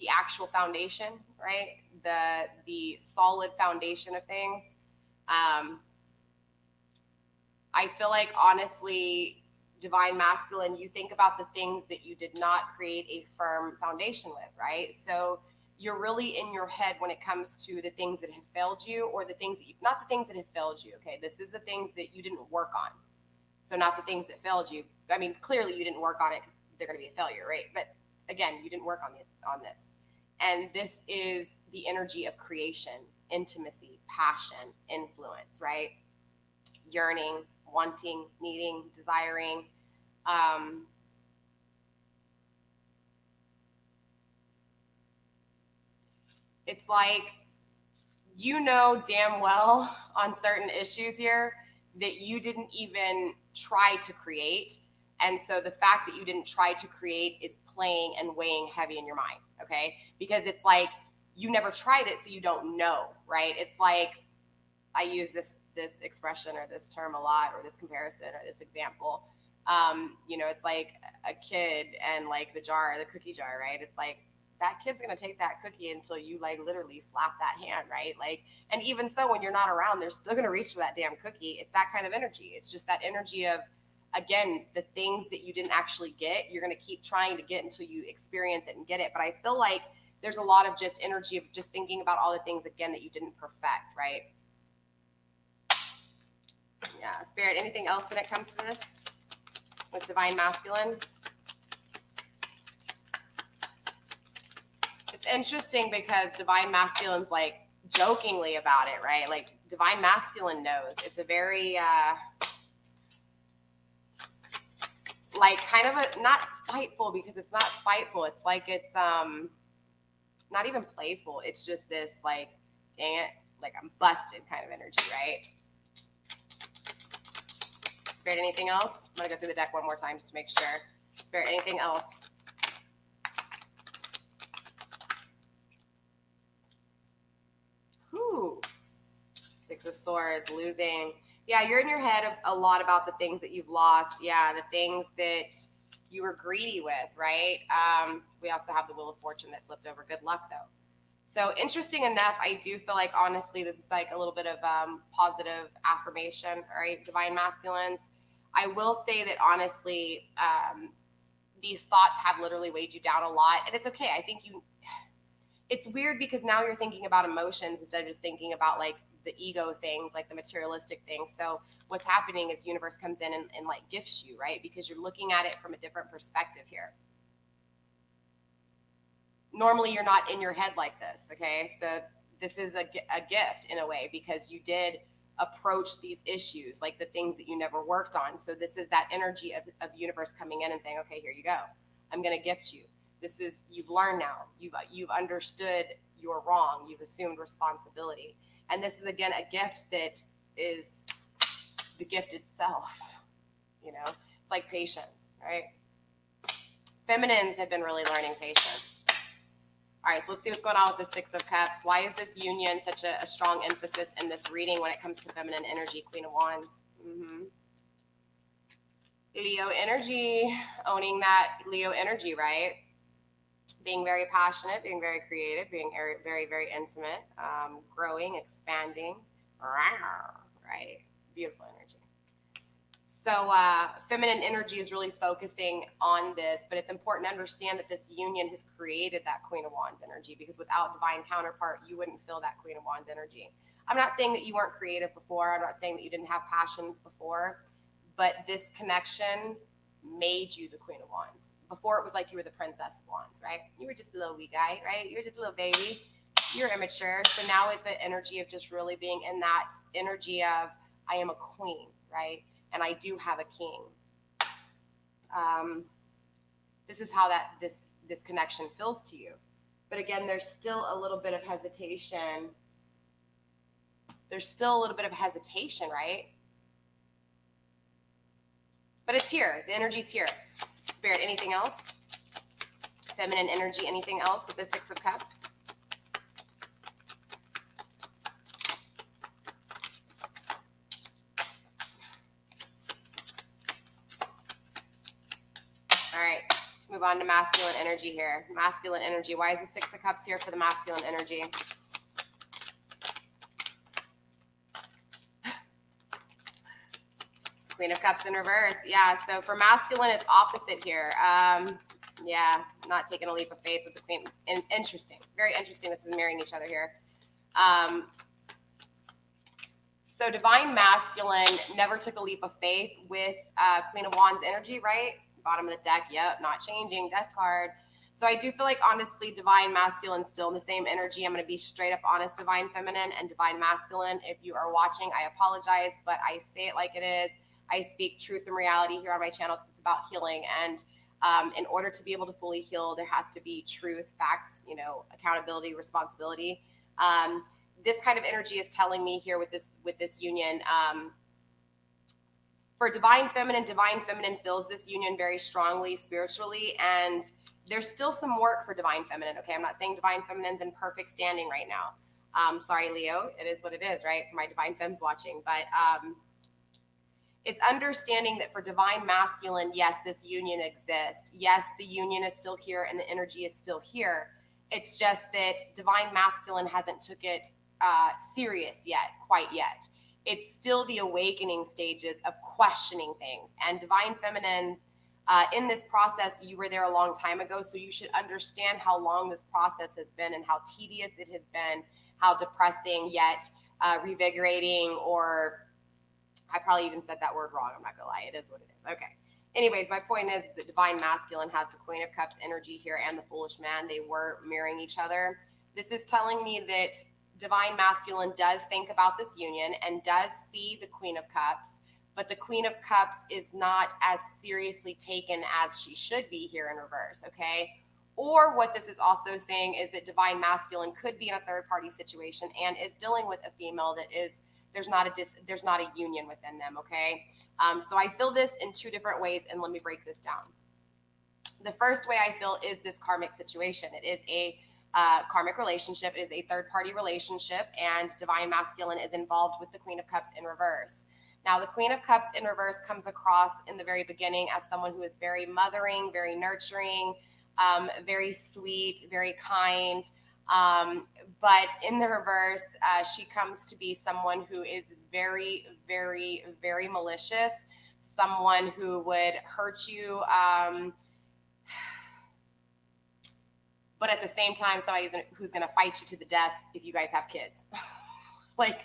actual foundation, right? The solid foundation of things. I feel like, honestly, Divine Masculine, you think about the things that you did not create a firm foundation with, right? So you're really in your head when it comes to the things that have failed you, or the things that you, not the things that have failed you, okay? This is the things that you didn't work on. So not the things that failed you. I mean, clearly you didn't work on it, they're going to be a failure, right? But again, you didn't work on this. And this is the energy of creation, intimacy, passion, influence, right? Yearning, wanting, needing, desiring. It's like, you know damn well on certain issues here that you didn't even try to create. And so the fact that you didn't try to create is playing and weighing heavy in your mind, okay? Because it's like, you never tried it, so you don't know, right? It's like, I use this expression or this term a lot, or this comparison or this example. You know, it's like a kid and like the cookie jar, right? It's like, that kid's going to take that cookie until you like literally slap that hand, right? Like, and even so, when you're not around, they're still going to reach for that damn cookie. It's that kind of energy. It's just that energy of, again, the things that you didn't actually get, you're going to keep trying to get until you experience it and get it. But I feel like there's a lot of just energy of just thinking about all the things, again, that you didn't perfect, right? Yeah, Spirit, anything else when it comes to this with Divine Masculine? It's interesting because Divine Masculine's like jokingly about it, right? Like, Divine Masculine knows. It's a very, like, kind of a, not spiteful, because it's not spiteful. It's like, it's not even playful. It's just this like, dang it, like, I'm busted kind of energy, right? Spirit, anything else? I'm going to go through the deck one more time just to make sure. Spirit, anything else? Whew. 6 of Swords, losing. Yeah, you're in your head a lot about the things that you've lost. Yeah, the things that you were greedy with, right? We also have the Wheel of Fortune that flipped over. Good luck, though. So interesting enough, I do feel like, honestly, this is like a little bit of positive affirmation, right? Divine Masculines. I will say that, honestly, these thoughts have literally weighed you down a lot. And it's okay. I think it's weird because now you're thinking about emotions instead of just thinking about like the ego things, like the materialistic things. So what's happening is universe comes in and like gifts you, right? Because you're looking at it from a different perspective here. Normally you're not in your head like this, okay? So this is a gift in a way, because you did approach these issues, like the things that you never worked on. So this is that energy of universe coming in and saying, okay, here you go. I'm going to gift you. This is, you've learned now. You've understood you're wrong. You've assumed responsibility. And this is, again, a gift that is the gift itself. You know, it's like patience, right? Feminines have been really learning patience. All right, so let's see what's going on with the 6 of Cups. Why is this union such a strong emphasis in this reading when it comes to feminine energy? Queen of Wands. Leo energy, owning that Leo energy, right? Being very passionate, being very creative, being very, very intimate, growing, expanding, right? Beautiful energy. So feminine energy is really focusing on this, but it's important to understand that this union has created that Queen of Wands energy, because without divine counterpart, you wouldn't feel that Queen of Wands energy. I'm not saying that you weren't creative before. I'm not saying that you didn't have passion before, but this connection made you the Queen of Wands. Before it was like you were the Princess of Wands, right? You were just a little wee guy, right? You were just a little baby. You're immature. So now it's an energy of just really being in that energy of, I am a queen, right? And I do have a king. This is how this connection feels to you. But again, there's still a little bit of hesitation. There's still a little bit of hesitation, right? But it's here. The energy's here. Spirit, anything else? Feminine energy, anything else with the Six of Cups? All right, let's move on to masculine energy here. Masculine energy. Why is the Six of Cups here for the masculine energy? Queen of Cups in reverse. Yeah, so for masculine, it's opposite here. Yeah, not taking a leap of faith with the Queen. Interesting. Very interesting. This is mirroring each other here. So divine masculine never took a leap of faith with Queen of Wands energy, right? Bottom of the deck. Yep, not changing. Death card. So I do feel like, honestly, divine masculine still in the same energy. I'm going to be straight up honest, divine feminine and divine masculine. If you are watching, I apologize, but I say it like it is. I speak truth and reality here on my channel because it's about healing. And in order to be able to fully heal, there has to be truth, facts, you know, accountability, responsibility. This kind of energy is telling me here with this union. For divine feminine feels this union very strongly spiritually, and there's still some work for divine feminine. Okay, I'm not saying divine feminine's in perfect standing right now. Sorry, Leo, it is what it is, right? For my divine femmes watching, but it's understanding that for divine masculine, yes, this union exists. Yes, the union is still here and the energy is still here. It's just that divine masculine hasn't took it serious yet, quite yet. It's still the awakening stages of questioning things. And divine feminine, in this process, you were there a long time ago, so you should understand how long this process has been and how tedious it has been, how depressing yet revigorating, or I probably even said that word wrong. I'm not gonna lie. It is what it is. Okay. Anyways, my point is the divine masculine has the Queen of Cups energy here and the foolish man. They were mirroring each other. This is telling me that divine masculine does think about this union and does see the Queen of Cups, but the Queen of Cups is not as seriously taken as she should be here in reverse, okay? Or what this is also saying is that divine masculine could be in a third party situation and is dealing with a female that is, there's not a union within them, okay? So I feel this in two different ways, and let me break this down. The first way I feel is this karmic situation. It is a karmic relationship. It is a third-party relationship, and divine masculine is involved with the Queen of Cups in reverse. Now, the Queen of Cups in reverse comes across in the very beginning as someone who is very mothering, very nurturing, very sweet, very kind. But in the reverse, she comes to be someone who is very, very, very malicious, someone who would hurt you, but at the same time, somebody who's going to fight you to the death if you guys have kids. Like,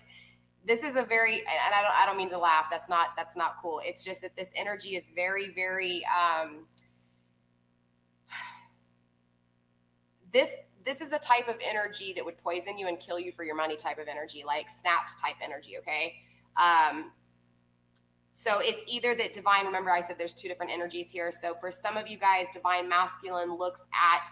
this is a very, and I don't mean to laugh. That's not cool. It's just that this energy is very, very, this is a type of energy that would poison you and kill you for your money type of energy, like snapped type energy, okay? So it's either that divine, remember I said there's two different energies here. So for some of you guys, divine masculine looks at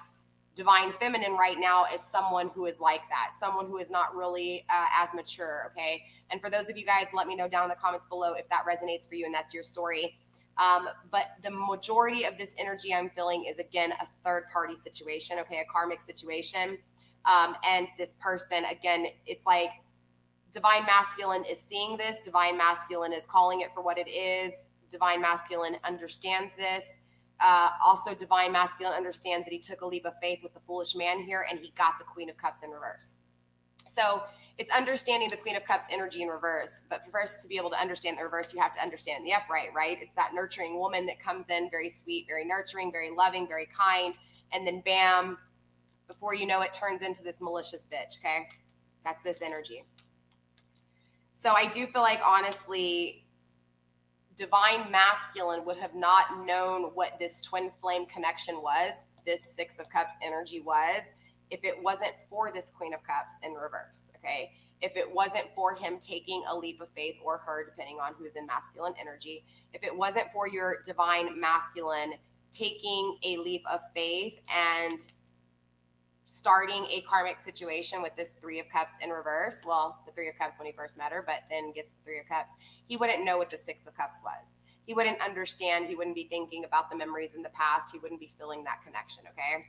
divine feminine right now as someone who is like that, someone who is not really as mature, okay? And for those of you guys, let me know down in the comments below if that resonates for you and that's your story. But the majority of this energy I'm feeling is, again, a third-party situation, okay, a karmic situation. And this person, again, it's like divine masculine is seeing this. Divine masculine is calling it for what it is. Divine masculine understands this. Also, divine masculine understands that he took a leap of faith with the foolish man here, and he got the Queen of Cups in reverse. So it's understanding the Queen of Cups energy in reverse. But first, to be able to understand the reverse, you have to understand the upright, right? It's that nurturing woman that comes in very sweet, very nurturing, very loving, very kind. And then bam, before you know it, turns into this malicious bitch, okay? That's this energy. So I do feel like, honestly, divine masculine would have not known what this twin flame connection was, this Six of Cups energy was, if it wasn't for this Queen of Cups in reverse, okay? If it wasn't for him taking a leap of faith, or her, depending on who's in masculine energy, if it wasn't for your divine masculine taking a leap of faith and starting a karmic situation with this Three of Cups in reverse, well, the Three of Cups when he first met her, but then gets the Three of Cups, he wouldn't know what the Six of Cups was. He wouldn't understand. He wouldn't be thinking about the memories in the past. He wouldn't be feeling that connection, okay?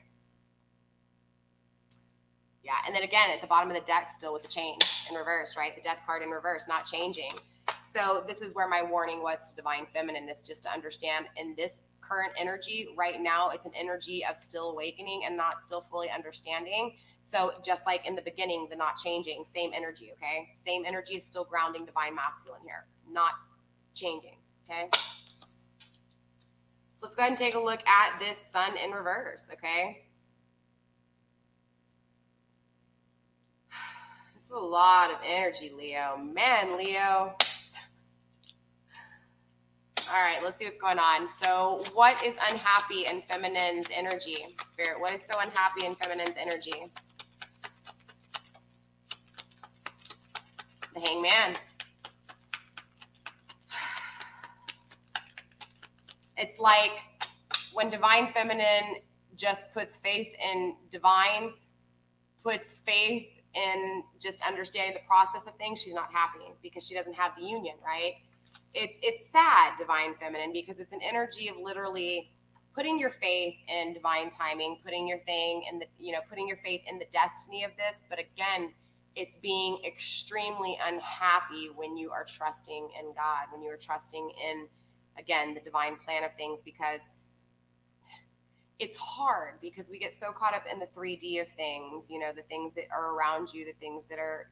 Yeah, and then again, at the bottom of the deck, still with the change in reverse, right? The Death card in reverse, not changing. So this is where my warning was to divine feminineness, just to understand in this current energy right now, it's an energy of still awakening and not still fully understanding. So just like in the beginning, the not changing, same energy, okay? Same energy is still grounding divine masculine here, not changing, okay? So let's go ahead and take a look at this sun in reverse, okay? It's a lot of energy, Leo. Man, Leo. All right, let's see what's going on. So what is unhappy in feminine's energy? Spirit, what is so unhappy in feminine's energy? The Hangman. It's like when divine feminine just puts faith in divine, puts faith in just understanding the process of things, she's not happy because she doesn't have the union, right? It's sad, divine feminine, because it's an energy of literally putting your faith in divine timing, putting your thing in the, putting your faith in the destiny of this. But again, it's being extremely unhappy when you are trusting in God, when you are trusting in, again, the divine plan of things, because it's hard because we get so caught up in the 3D of things, the things that are around you, the things that are,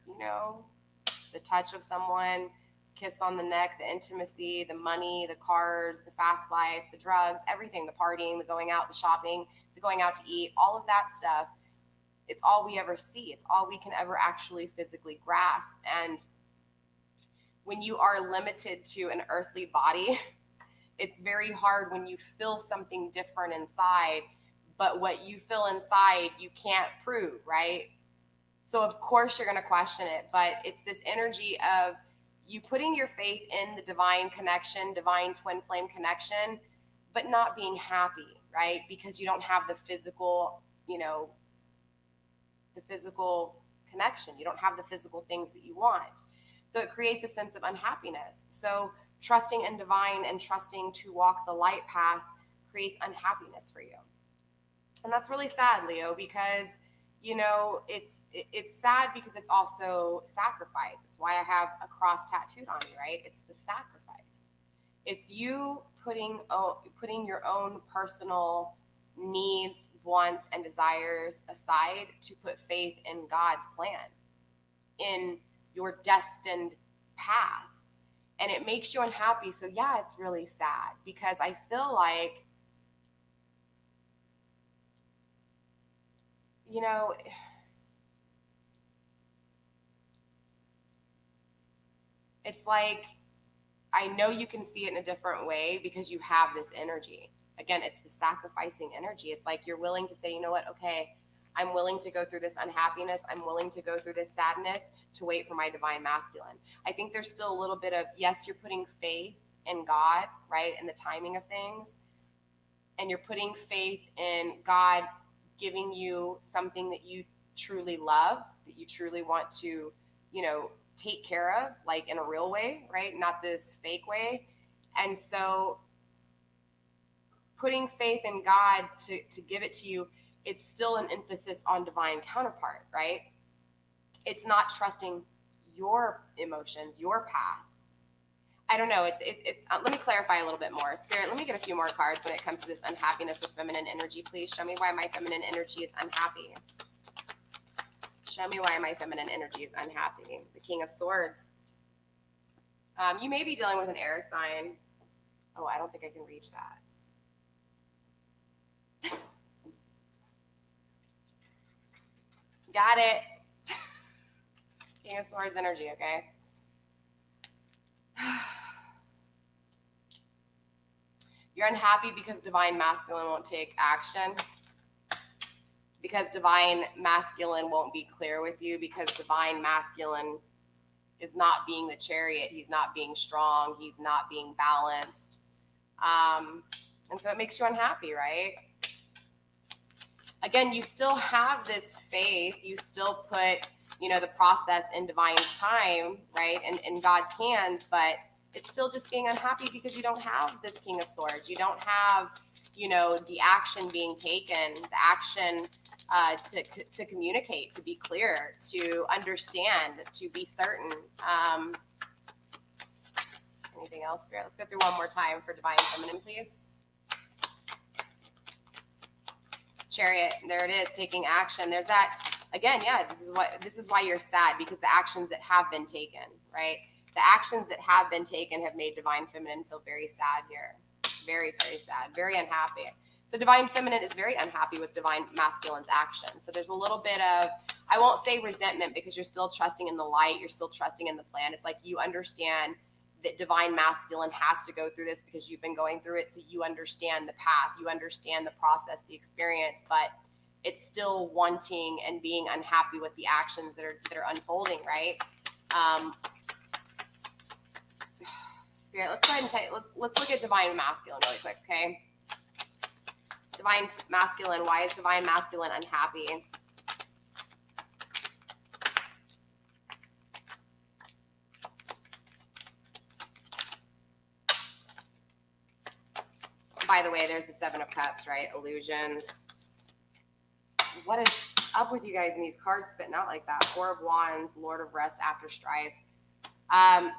the touch of someone, kiss on the neck, the intimacy, the money, the cars, the fast life, the drugs, everything, the partying, the going out, the shopping, the going out to eat, all of that stuff. It's all we ever see. It's all we can ever actually physically grasp. And when you are limited to an earthly body, it's very hard when you feel something different inside, but what you feel inside, you can't prove, right? So of course you're going to question it, but it's this energy of you putting your faith in the divine connection, divine twin flame connection, but not being happy, right? Because you don't have the physical, the physical connection. You don't have the physical things that you want. So it creates a sense of unhappiness. So trusting in divine and trusting to walk the light path creates unhappiness for you. And that's really sad, Leo, because, it's sad because it's also sacrifice. It's why I have a cross tattooed on me, right? It's the sacrifice. It's you putting your own personal needs, wants, and desires aside to put faith in God's plan, in your destined path. And it makes you unhappy. So yeah, it's really sad because I feel like, it's like, I know you can see it in a different way because you have this energy. Again, it's the sacrificing energy. It's like you're willing to say, you know what? Okay, I'm willing to go through this unhappiness. I'm willing to go through this sadness to wait for my divine masculine. I think there's still a little bit of, yes, you're putting faith in God, right? In the timing of things. And you're putting faith in God giving you something that you truly love, that you truly want to, take care of, like in a real way, right? Not this fake way. And so putting faith in God to give it to you, it's still an emphasis on divine counterpart, right? It's not trusting your emotions, your path. I don't know. It's let me clarify a little bit more. Spirit, let me get a few more cards when it comes to this unhappiness with feminine energy. Please show me why my feminine energy is unhappy. Show me why my feminine energy is unhappy. The King of Swords. You may be dealing with an air sign. Oh, I don't think I can reach that. Got it. King of Swords energy, okay? You're unhappy because divine masculine won't take action, because divine masculine won't be clear with you, because divine masculine is not being the chariot. He's not being strong. He's not being balanced. And so it makes you unhappy, right? Again, you still have this faith. You still put, the process in divine's time, right? And in God's hands, but it's still just being unhappy because you don't have this King of Swords. You don't have, the action being taken, the action to communicate, to be clear, to understand, to be certain. Anything else, Spirit? Let's go through one more time for divine feminine, please. Chariot, there it is, taking action. There's that again. Yeah, this is why you're sad, because the actions that have been taken, right? The actions that have been taken have made divine feminine feel very sad here, very, very sad, very unhappy. So divine feminine is very unhappy with divine masculine's actions. So there's a little bit of, I won't say resentment, because you're still trusting in the light, you're still trusting in the plan. It's like you understand that divine masculine has to go through this because you've been going through it, so you understand the path, you understand the process, the experience, but it's still wanting and being unhappy with the actions that are unfolding, right? Spirit, let's go ahead and let's look at divine masculine really quick, okay? Divine masculine, why is divine masculine unhappy? By the way, there's the Seven of Cups, right? Illusions. What is up with you guys in these cards spitting out like that? Four of Wands, Lord of Rest after strife.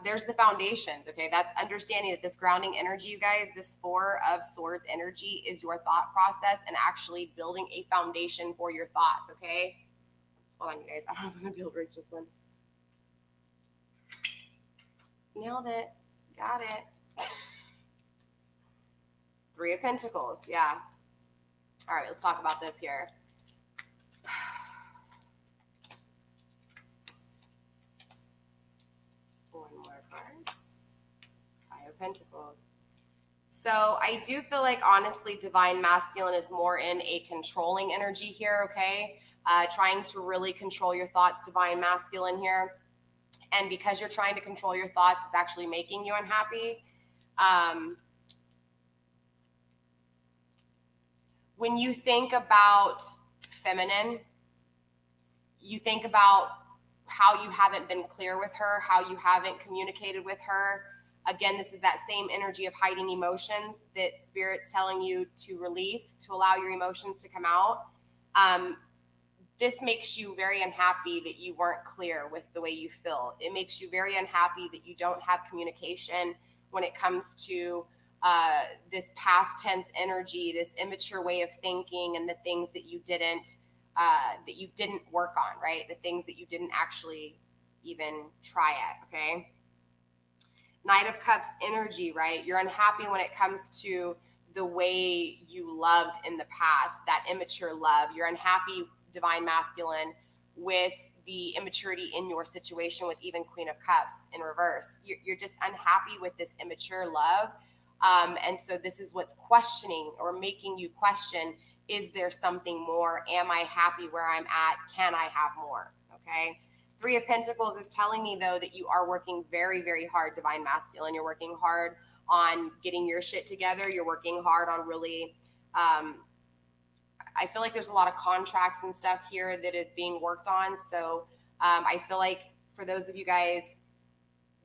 There's the foundations, okay? That's understanding that this grounding energy, you guys, this Four of Swords energy is your thought process and actually building a foundation for your thoughts, okay? Hold on, you guys. I don't know if I'm going to be able to reach this one. Nailed it. Got it. Three of Pentacles, yeah. All right, let's talk about this here. One more card. Five of Pentacles. So I do feel like, honestly, divine masculine is more in a controlling energy here, okay? Trying to really control your thoughts, divine masculine here. And because you're trying to control your thoughts, it's actually making you unhappy. When you think about feminine, you think about how you haven't been clear with her, how you haven't communicated with her. Again, this is that same energy of hiding emotions that Spirit's telling you to release, to allow your emotions to come out. This makes you very unhappy that you weren't clear with the way you feel. It makes you very unhappy that you don't have communication when it comes to this past tense energy, this immature way of thinking, and the things that you didn't work on, right? The things that you didn't actually even try at, okay? Knight of Cups energy, right? You're unhappy when it comes to the way you loved in the past, that immature love. You're unhappy, divine masculine, with the immaturity in your situation, with even Queen of Cups in reverse. You're just unhappy with this immature love. And so this is what's questioning or making you question, is there something more? Am I happy where I'm at? Can I have more? Okay. Three of Pentacles is telling me, though, that you are working very, very hard, divine masculine. You're working hard on getting your shit together. You're working hard on really, I feel like there's a lot of contracts and stuff here that is being worked on. So I feel like for those of you guys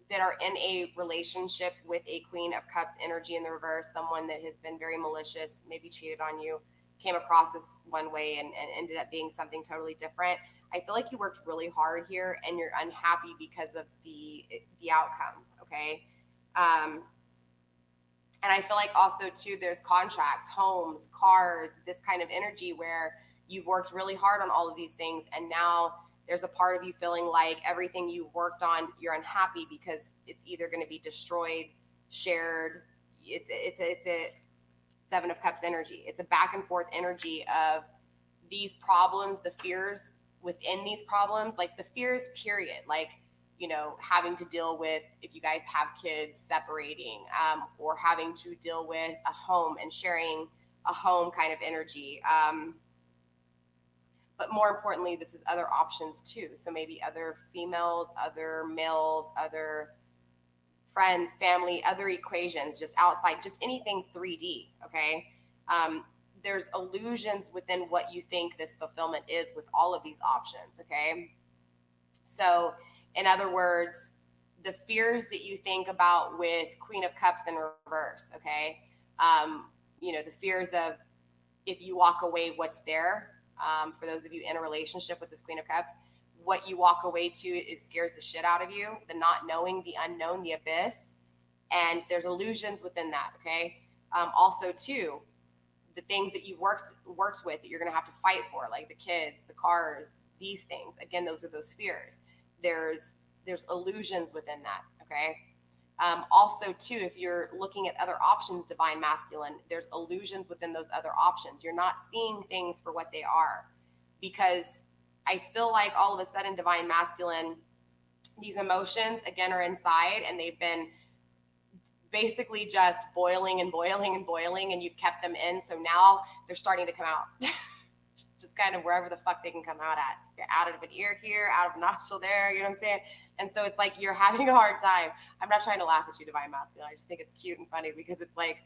that are in a relationship with a Queen of Cups energy in the reverse, someone that has been very malicious, maybe cheated on you, came across this one way and ended up being something totally different. I feel like you worked really hard here and you're unhappy because of the outcome, okay? And I feel like also, too, there's contracts, homes, cars, this kind of energy where you've worked really hard on all of these things, and now there's a part of you feeling like everything you've worked on, you're unhappy because it's either going to be destroyed, shared. It's a Seven of Cups energy. It's a back and forth energy of these problems, the fears within these problems, like the fears, period. Like, having to deal with, if you guys have kids, separating, or having to deal with a home and sharing a home kind of energy. But more importantly, this is other options too. So maybe other females, other males, other friends, family, other equations, just outside, just anything 3D, okay? There's illusions within what you think this fulfillment is with all of these options, okay? So in other words, the fears that you think about with Queen of Cups in reverse, okay? The fears of if you walk away, what's there? For those of you in a relationship with this Queen of Cups, what you walk away to is scares the shit out of you, the not knowing, the unknown, the abyss, and there's illusions within that, okay? Also, too, the things that you've worked with that you're going to have to fight for, like the kids, the cars, these things. Again, those are those fears. There's illusions within that, okay? Also, too, if you're looking at other options, Divine Masculine, there's illusions within those other options. You're not seeing things for what they are, because I feel like all of a sudden, Divine Masculine, these emotions, again, are inside, and they've been basically just boiling and boiling and boiling, and you've kept them in. So now they're starting to come out. Just kind of wherever the fuck they can come out at. You're out of an ear here, out of a nostril there, you know what I'm saying? And so it's like you're having a hard time. I'm not trying to laugh at you, Divine Masculine. I just think it's cute and funny, because it's like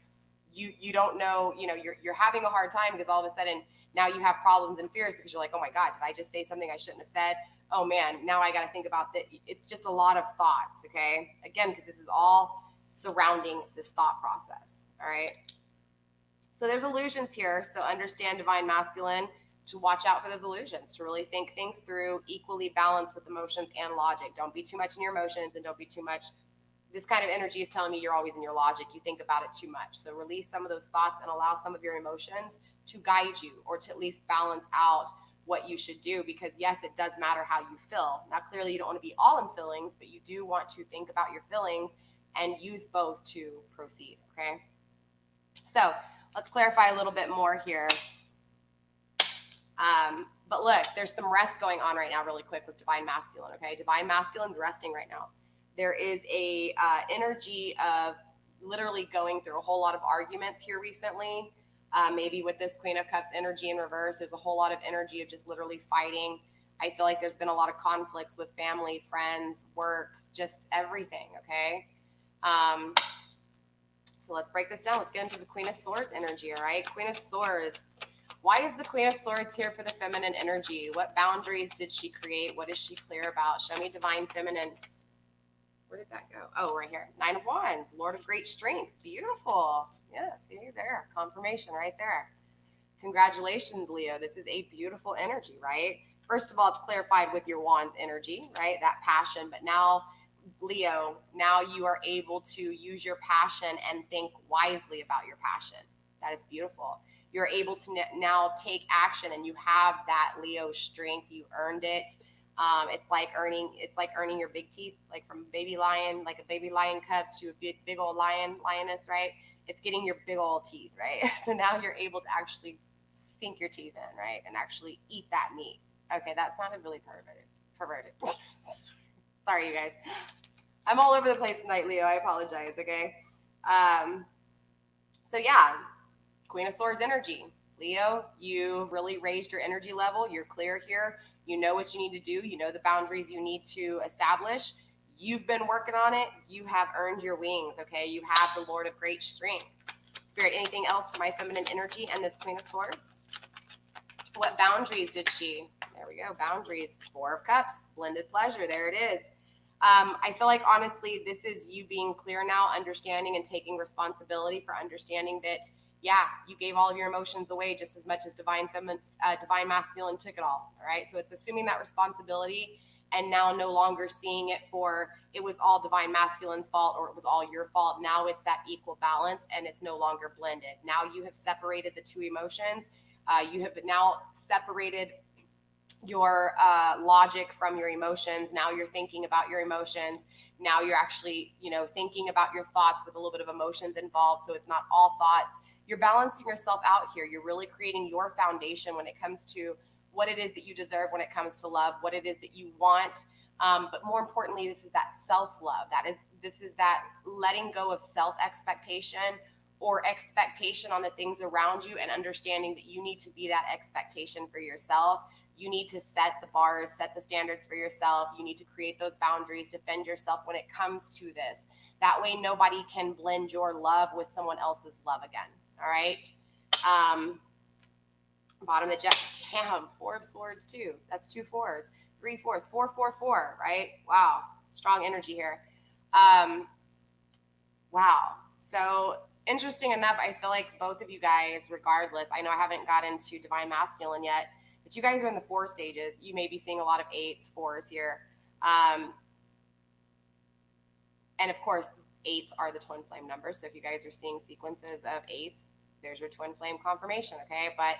you don't know, you're having a hard time because all of a sudden now you have problems and fears because you're like, oh my God, did I just say something I shouldn't have said? Oh man, now I got to think about that. It's just a lot of thoughts, okay? Again, because this is all surrounding this thought process, all right? So there's illusions here. So understand, Divine Masculine, to watch out for those illusions, to really think things through, equally balanced with emotions and logic. Don't be too much in your emotions, and don't be too much. This kind of energy is telling me you're always in your logic. You think about it too much. So release some of those thoughts and allow some of your emotions to guide you, or to at least balance out what you should do, because yes, it does matter how you feel. Now, clearly you don't want to be all in feelings, but you do want to think about your feelings and use both to proceed, okay? So let's clarify a little bit more here. But look, there's some rest going on right now really quick with Divine Masculine, okay? Divine Masculine's resting right now. There is a energy of literally going through a whole lot of arguments here recently. Maybe with this Queen of Cups energy in reverse, there's a whole lot of energy of just literally fighting. I feel like there's been a lot of conflicts with family, friends, work, just everything, okay? So let's break this down. Let's get into the Queen of Swords energy, all right? Queen of Swords. Why is the Queen of Swords here for the feminine energy? What boundaries did she create? What is she clear about? Show me Divine Feminine. Where did that go? Oh, right here. Nine of Wands, Lord of Great Strength. Beautiful. Yeah, see there. Confirmation right there. Congratulations, Leo. This is a beautiful energy, right? First of all, it's clarified with your Wands energy, right? That passion. But now, Leo, now you are able to use your passion and think wisely about your passion. That is beautiful. You're able to now take action, and you have that Leo strength. You earned it. It's like earning your big teeth, like from baby lion, like a baby lion cub to a big old lioness, right? It's getting your big old teeth, right? So now you're able to actually sink your teeth in, right? And actually eat that meat. Okay, that sounded really perverted. Sorry, you guys. I'm all over the place tonight, Leo. I apologize, okay? So yeah, Queen of Swords energy. Leo, you've really raised your energy level. You're clear here. You know what you need to do. You know the boundaries you need to establish. You've been working on it. You have earned your wings, okay? You have the Lord of Great Strength. Spirit, anything else for my feminine energy and this Queen of Swords? What boundaries did she? There we go, boundaries. Four of Cups, blended pleasure. There it is. I feel like, honestly, this is you being clear now, understanding and taking responsibility for understanding that, yeah, you gave all of your emotions away just as much as Divine Masculine took it all right? So it's assuming that responsibility and now no longer seeing it for it was all Divine Masculine's fault or it was all your fault. Now it's that equal balance, and it's no longer blended. Now you have separated the two emotions. You have now separated your logic from your emotions. Now you're thinking about your emotions. Now you're actually, thinking about your thoughts with a little bit of emotions involved. So it's not all thoughts. You're balancing yourself out here. You're really creating your foundation when it comes to what it is that you deserve, when it comes to love, what it is that you want, But more importantly, this is that self-love. This is that letting go of self-expectation or expectation on the things around you, and understanding that you need to be that expectation for yourself. You need to set the bars, set the standards for yourself. You need to create those boundaries, defend yourself when it comes to this. That way nobody can blend your love with someone else's love again. All right. Bottom of the deck, damn, 4 of Swords too. That's 2 4s, 3 4s, 4 4 4, right? Wow, strong energy here. Wow. So interesting enough, I feel like both of you guys, regardless, I know I haven't got into Divine Masculine yet, but you guys are in the 4 stages. You may be seeing a lot of 8s, 4s here. And of course, 8s are the twin flame numbers. So if you guys are seeing sequences of 8s, there's your twin flame confirmation, okay? But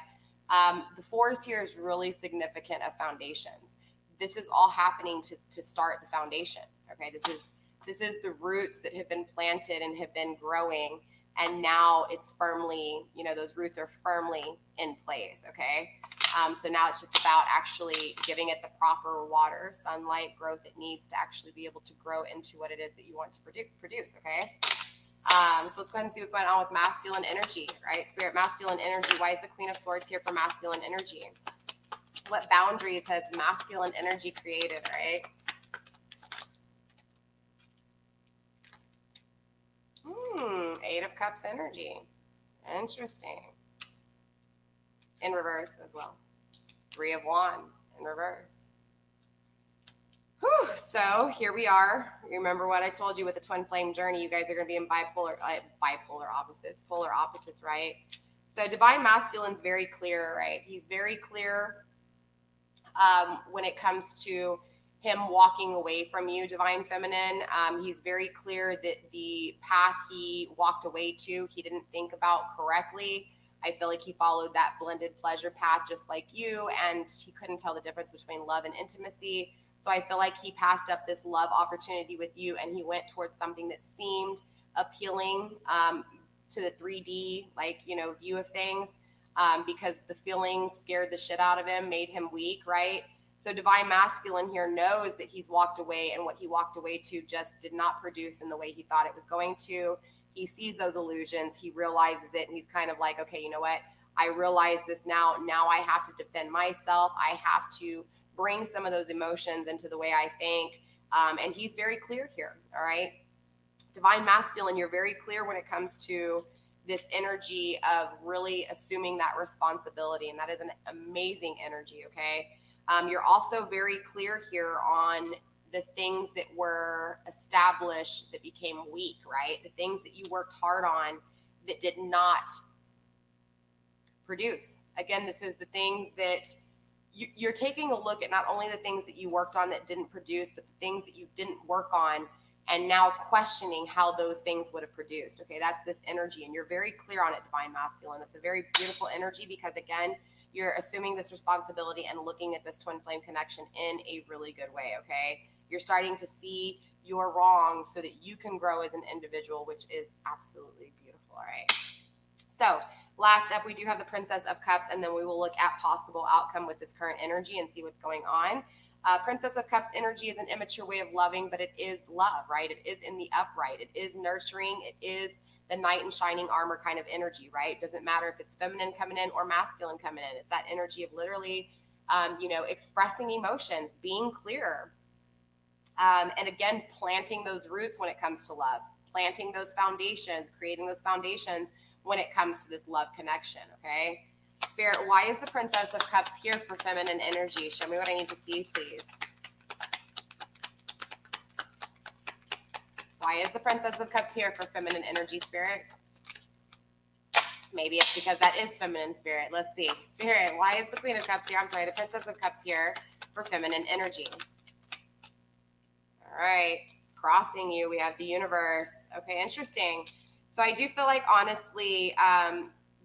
the 4s here is really significant of foundations. This is all happening to start the foundation, okay? This is the roots that have been planted and have been growing, and now it's firmly, those roots are firmly in place, okay? So now it's just about actually giving it the proper water, sunlight, growth it needs to actually be able to grow into what it is that you want to produce, okay? So let's go ahead and see what's going on with masculine energy, right? Spirit, masculine energy. Why is the Queen of Swords here for masculine energy? What boundaries has masculine energy created, right? 8 of Cups energy. Interesting. In reverse as well. 3 of Wands in reverse. Whew, so here we are. Remember what I told you with the twin flame journey. You guys are going to be in bipolar opposites, polar opposites, right? So divine masculine's very clear, right? He's very clear when it comes to him walking away from you, divine feminine. He's very clear that the path he walked away to, he didn't think about correctly. I feel like he followed that blended pleasure path just like you, and he couldn't tell the difference between love and intimacy. So I feel like he passed up this love opportunity with you, and he went towards something that seemed appealing to the 3D, view of things, because the feelings scared the shit out of him, made him weak, right? So divine masculine here knows that he's walked away, and what he walked away to just did not produce in the way he thought it was going to. He sees those illusions, he realizes it, and he's kind of like, okay, you know what? I realize this now. Now I have to defend myself. I have to bring some of those emotions into the way I think. And he's very clear here, all right? Divine masculine, you're very clear when it comes to this energy of really assuming that responsibility, and that is an amazing energy, okay? You're also very clear here on the things that were established that became weak, right? The things that you worked hard on that did not produce. Again, this is the things that you're taking a look at, not only the things that you worked on that didn't produce, but the things that you didn't work on, and now questioning how those things would have produced. Okay, that's this energy, and you're very clear on it, divine masculine. It's a very beautiful energy because, again, you're assuming this responsibility and looking at this twin flame connection in a really good way, okay? You're starting to see your wrongs so that you can grow as an individual, which is absolutely beautiful, all right? So last up, we do have the Princess of Cups, and then we will look at possible outcome with this current energy and see what's going on. Princess of Cups energy is an immature way of loving, but it is love, right? It is in the upright. It is nurturing. It is the knight in shining armor kind of energy, right? Doesn't matter if it's feminine coming in or masculine coming in. It's that energy of literally, expressing emotions, being clear. And again, planting those roots when it comes to love, planting those foundations, creating those foundations when it comes to this love connection, okay? Spirit, why is the Princess of Cups here for feminine energy? Show me what I need to see, please. Why is the Princess of Cups here for feminine energy, Spirit? Maybe it's because that is feminine, Spirit. Let's see. Spirit, why is the Queen of Cups here? I'm sorry, the Princess of Cups here for feminine energy. All right, crossing you, we have the universe. Okay, interesting. So I do feel like, honestly,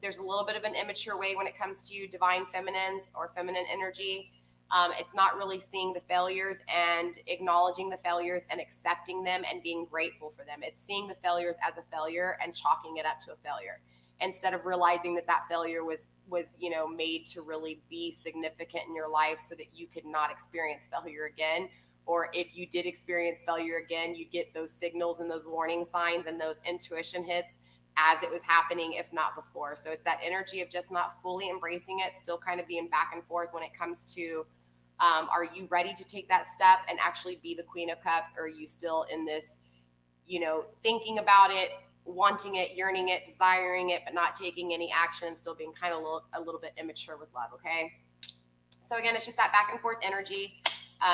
there's a little bit of an immature way when it comes to divine feminines or feminine energy. It's not really seeing the failures and acknowledging the failures and accepting them and being grateful for them. It's seeing the failures as a failure and chalking it up to a failure, instead of realizing that that failure was made to really be significant in your life so that you could not experience failure again, or if you did experience failure again, you get those signals and those warning signs and those intuition hits as it was happening, if not before. So it's that energy of just not fully embracing it, still kind of being back and forth when it comes to, are you ready to take that step and actually be the Queen of Cups? Or are you still in this, you know, thinking about it, wanting it, yearning it, desiring it, but not taking any action, still being kind of a little bit immature with love, okay? So again, it's just that back and forth energy.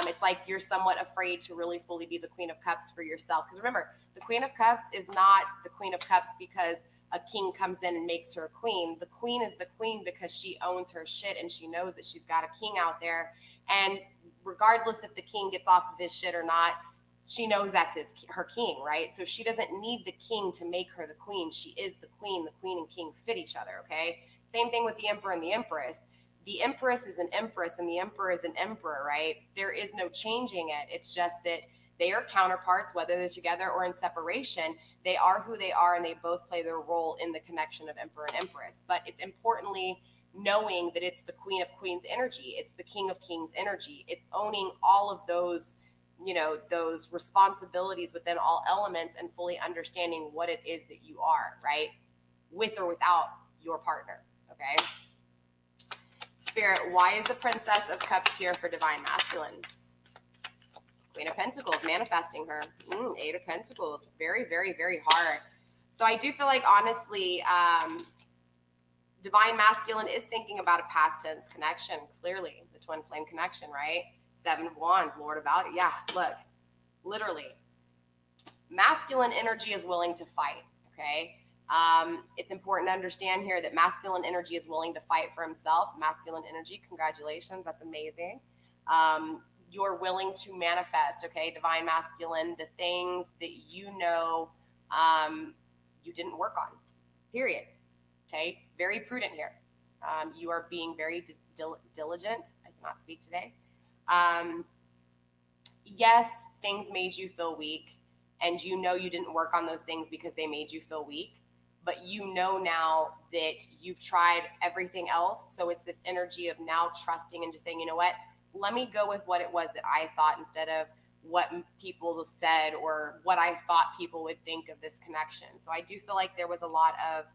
It's like you're somewhat afraid to really fully be the Queen of Cups for yourself. Because remember, the Queen of Cups is not the Queen of Cups because a king comes in and makes her a queen. The queen is the queen because she owns her shit and she knows that she's got a king out there. And regardless if the king gets off of his shit or not, she knows that's her king, right? So she doesn't need the king to make her the queen. She is the queen. The queen and king fit each other, okay? Same thing with the emperor and the empress. The empress is an empress and the emperor is an emperor, right? There is no changing it. It's just that they are counterparts, whether they're together or in separation. They are who they are, and they both play their role in the connection of emperor and empress. But it's importantly knowing that it's the queen of queens energy. It's the king of kings energy. It's owning all of those, you know, those responsibilities within all elements and fully understanding what it is that you are, right? With or without your partner, okay? Spirit, why is the Princess of Cups here for Divine Masculine? Queen of Pentacles, manifesting her. Eight of Pentacles, very, very, very hard. So I do feel like, honestly, Divine Masculine is thinking about a past tense connection, clearly, the twin flame connection, right? Seven of Wands, Lord of Value. Yeah, look, literally. Masculine energy is willing to fight, okay? It's important to understand here that masculine energy is willing to fight for himself. Masculine energy, congratulations, that's amazing. You're willing to manifest, okay, Divine Masculine, the things that you know you didn't work on, period, okay? Very prudent here. You are being very diligent. I cannot speak today. Yes, things made you feel weak, and you know you didn't work on those things because they made you feel weak, but you know now that you've tried everything else. So it's this energy of now trusting and just saying, you know what, let me go with what it was that I thought instead of what people said or what I thought people would think of this connection. So I do feel like there was a lot of,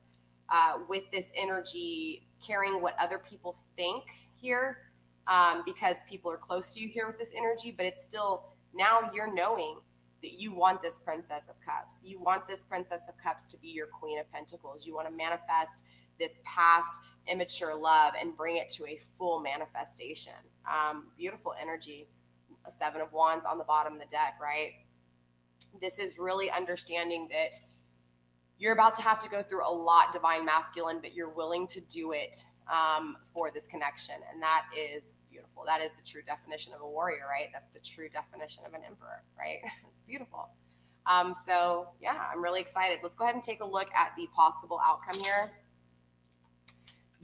with this energy, caring what other people think here, because people are close to you here with this energy, but it's still, now you're knowing that you want this Princess of Cups. You want this Princess of Cups to be your Queen of Pentacles. You want to manifest this past immature love and bring it to a full manifestation. Beautiful energy. A Seven of Wands on the bottom of the deck, right? This is really understanding that you're about to have to go through a lot, Divine Masculine, but you're willing to do it for this connection. And that is beautiful. That is the true definition of a warrior, right? That's the true definition of an emperor, right? It's beautiful. So yeah, I'm really excited. Let's go ahead and take a look at the possible outcome here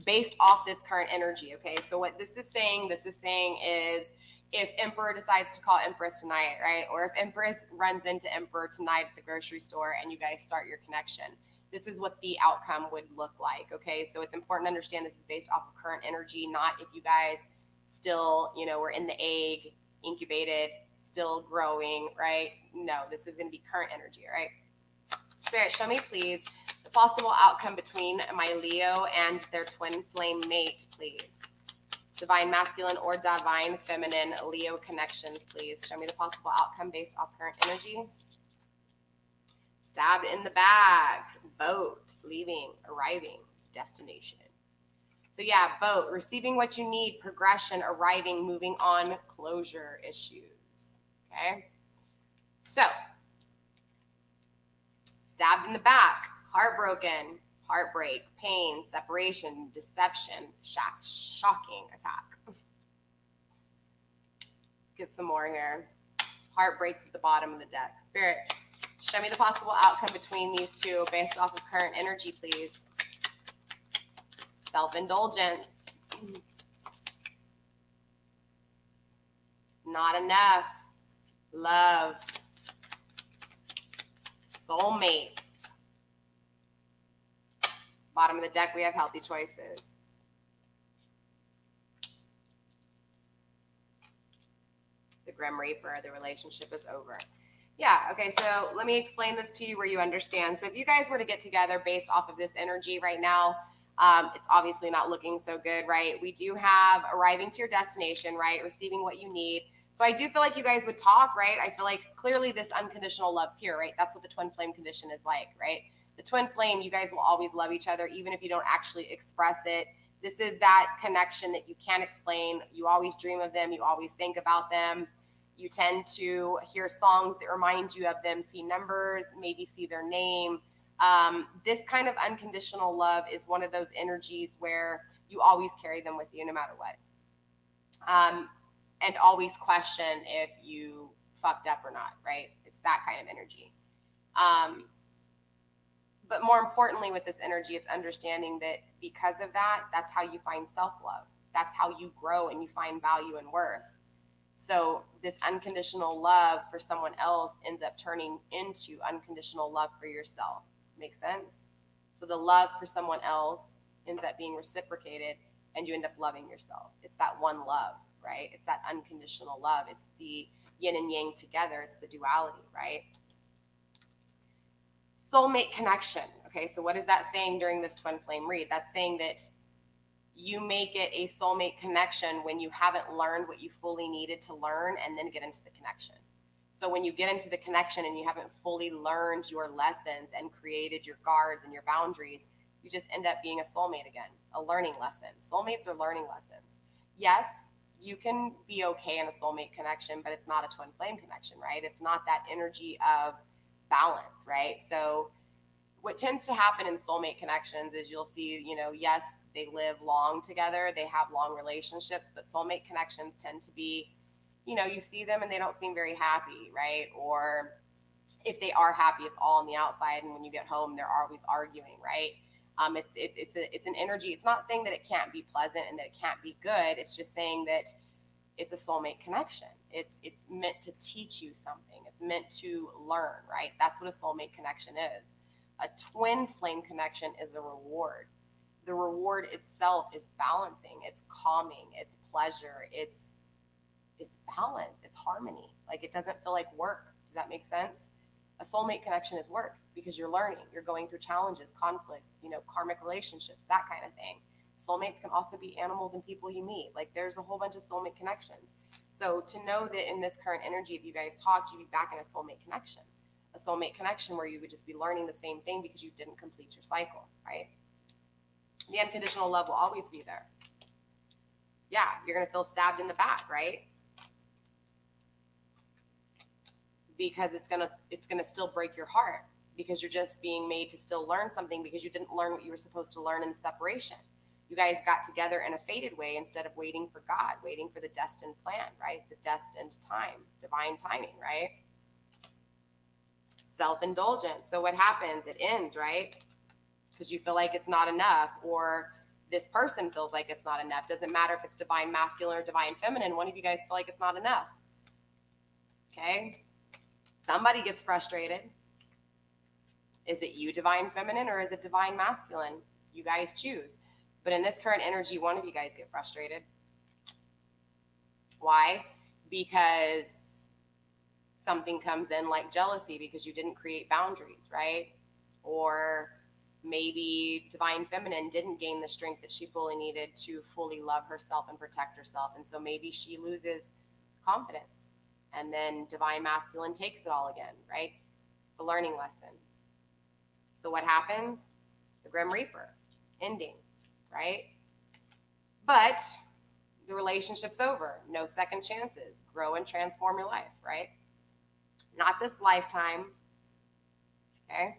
based off this current energy, okay? So what this is saying is if Emperor decides to call Empress tonight, right? Or if Empress runs into Emperor tonight at the grocery store and you guys start your connection, this is what the outcome would look like, okay? So it's important to understand this is based off of current energy, not if you guys still, you know, we're in the egg, incubated, still growing, right? No, this is going to be current energy, right? Spirit, show me, please, the possible outcome between my Leo and their twin flame mate, please. Divine Masculine or Divine Feminine Leo connections, please. Show me the possible outcome based off current energy. Stabbed in the back. Boat, leaving, arriving, destination. So yeah, boat, receiving what you need, progression, arriving, moving on, closure issues, okay? So, stabbed in the back, heartbroken, heartbreak, pain, separation, deception, shocking attack. Let's get some more here. Heartbreaks at the bottom of the deck. Spirit, show me the possible outcome between these two based off of current energy, please. Self-indulgence. Not enough. Love. Soulmates. Bottom of the deck, we have healthy choices. The Grim Reaper. The relationship is over. Yeah, okay, so let me explain this to you where you understand. So if you guys were to get together based off of this energy right now, it's obviously not looking so good, right? We do have arriving to your destination, right? Receiving what you need. So I do feel like you guys would talk, right? I feel like clearly this unconditional love's here, right? That's what the twin flame condition is like, right? The twin flame, you guys will always love each other, even if you don't actually express it. This is that connection that you can't explain. You always dream of them. You always think about them. You tend to hear songs that remind you of them, see numbers, maybe see their name. This kind of unconditional love is one of those energies where you always carry them with you no matter what. And always question if you fucked up or not, right? It's that kind of energy. But more importantly with this energy, it's understanding that because of that, that's how you find self-love. That's how you grow and you find value and worth. So this unconditional love for someone else ends up turning into unconditional love for yourself. Make sense? So the love for someone else ends up being reciprocated and you end up loving yourself. It's that one love, right? It's that unconditional love. It's the yin and yang together. It's the duality, right? Soulmate connection. Okay, so what is that saying during this twin flame read? That's saying that you make it a soulmate connection when you haven't learned what you fully needed to learn and then get into the connection. So when you get into the connection and you haven't fully learned your lessons and created your guards and your boundaries, you just end up being a soulmate again, a learning lesson. Soulmates are learning lessons. Yes, you can be okay in a soulmate connection, but it's not a twin flame connection, right? It's not that energy of balance, right? So what tends to happen in soulmate connections is you'll see, yes, they live long together, they have long relationships, but soulmate connections tend to be, you see them and they don't seem very happy, right? Or if they are happy, it's all on the outside, and when you get home, they're always arguing, right? It's an energy. It's not saying that it can't be pleasant and that it can't be good. It's just saying that it's a soulmate connection. It's meant to teach you something. It's meant to learn, right? That's what a soulmate connection is. A twin flame connection is a reward. The reward itself is balancing, it's calming, it's pleasure, it's balance, it's harmony. Like, it doesn't feel like work. Does that make sense? A soulmate connection is work because you're learning, you're going through challenges, conflicts, karmic relationships, that kind of thing. Soulmates can also be animals and people you meet. Like, there's a whole bunch of soulmate connections. So to know that in this current energy, if you guys talked, you'd be back in a soulmate connection. A soulmate connection where you would just be learning the same thing because you didn't complete your cycle, right? The unconditional love will always be there. Yeah, you're going to feel stabbed in the back, right? Because it's going to still break your heart because you're just being made to still learn something because you didn't learn what you were supposed to learn in the separation. You guys got together in a fated way instead of waiting for God, waiting for the destined plan, right? The destined time, divine timing, right? Self-indulgence. So what happens? It ends, right? Because you feel like it's not enough, or this person feels like it's not enough. Doesn't matter if it's divine masculine or divine feminine. One of you guys feel like it's not enough. Okay? Somebody gets frustrated. Is it you, divine feminine, or is it divine masculine? You guys choose. But in this current energy, one of you guys get frustrated. Why? Because something comes in like jealousy because you didn't create boundaries, right? Or maybe divine feminine didn't gain the strength that she fully needed to fully love herself and protect herself. And so maybe she loses confidence. And then divine masculine takes it all again, right? It's the learning lesson. So what happens? The Grim Reaper, ending, right? But the relationship's over. No second chances. Grow and transform your life, right? Not this lifetime. Okay?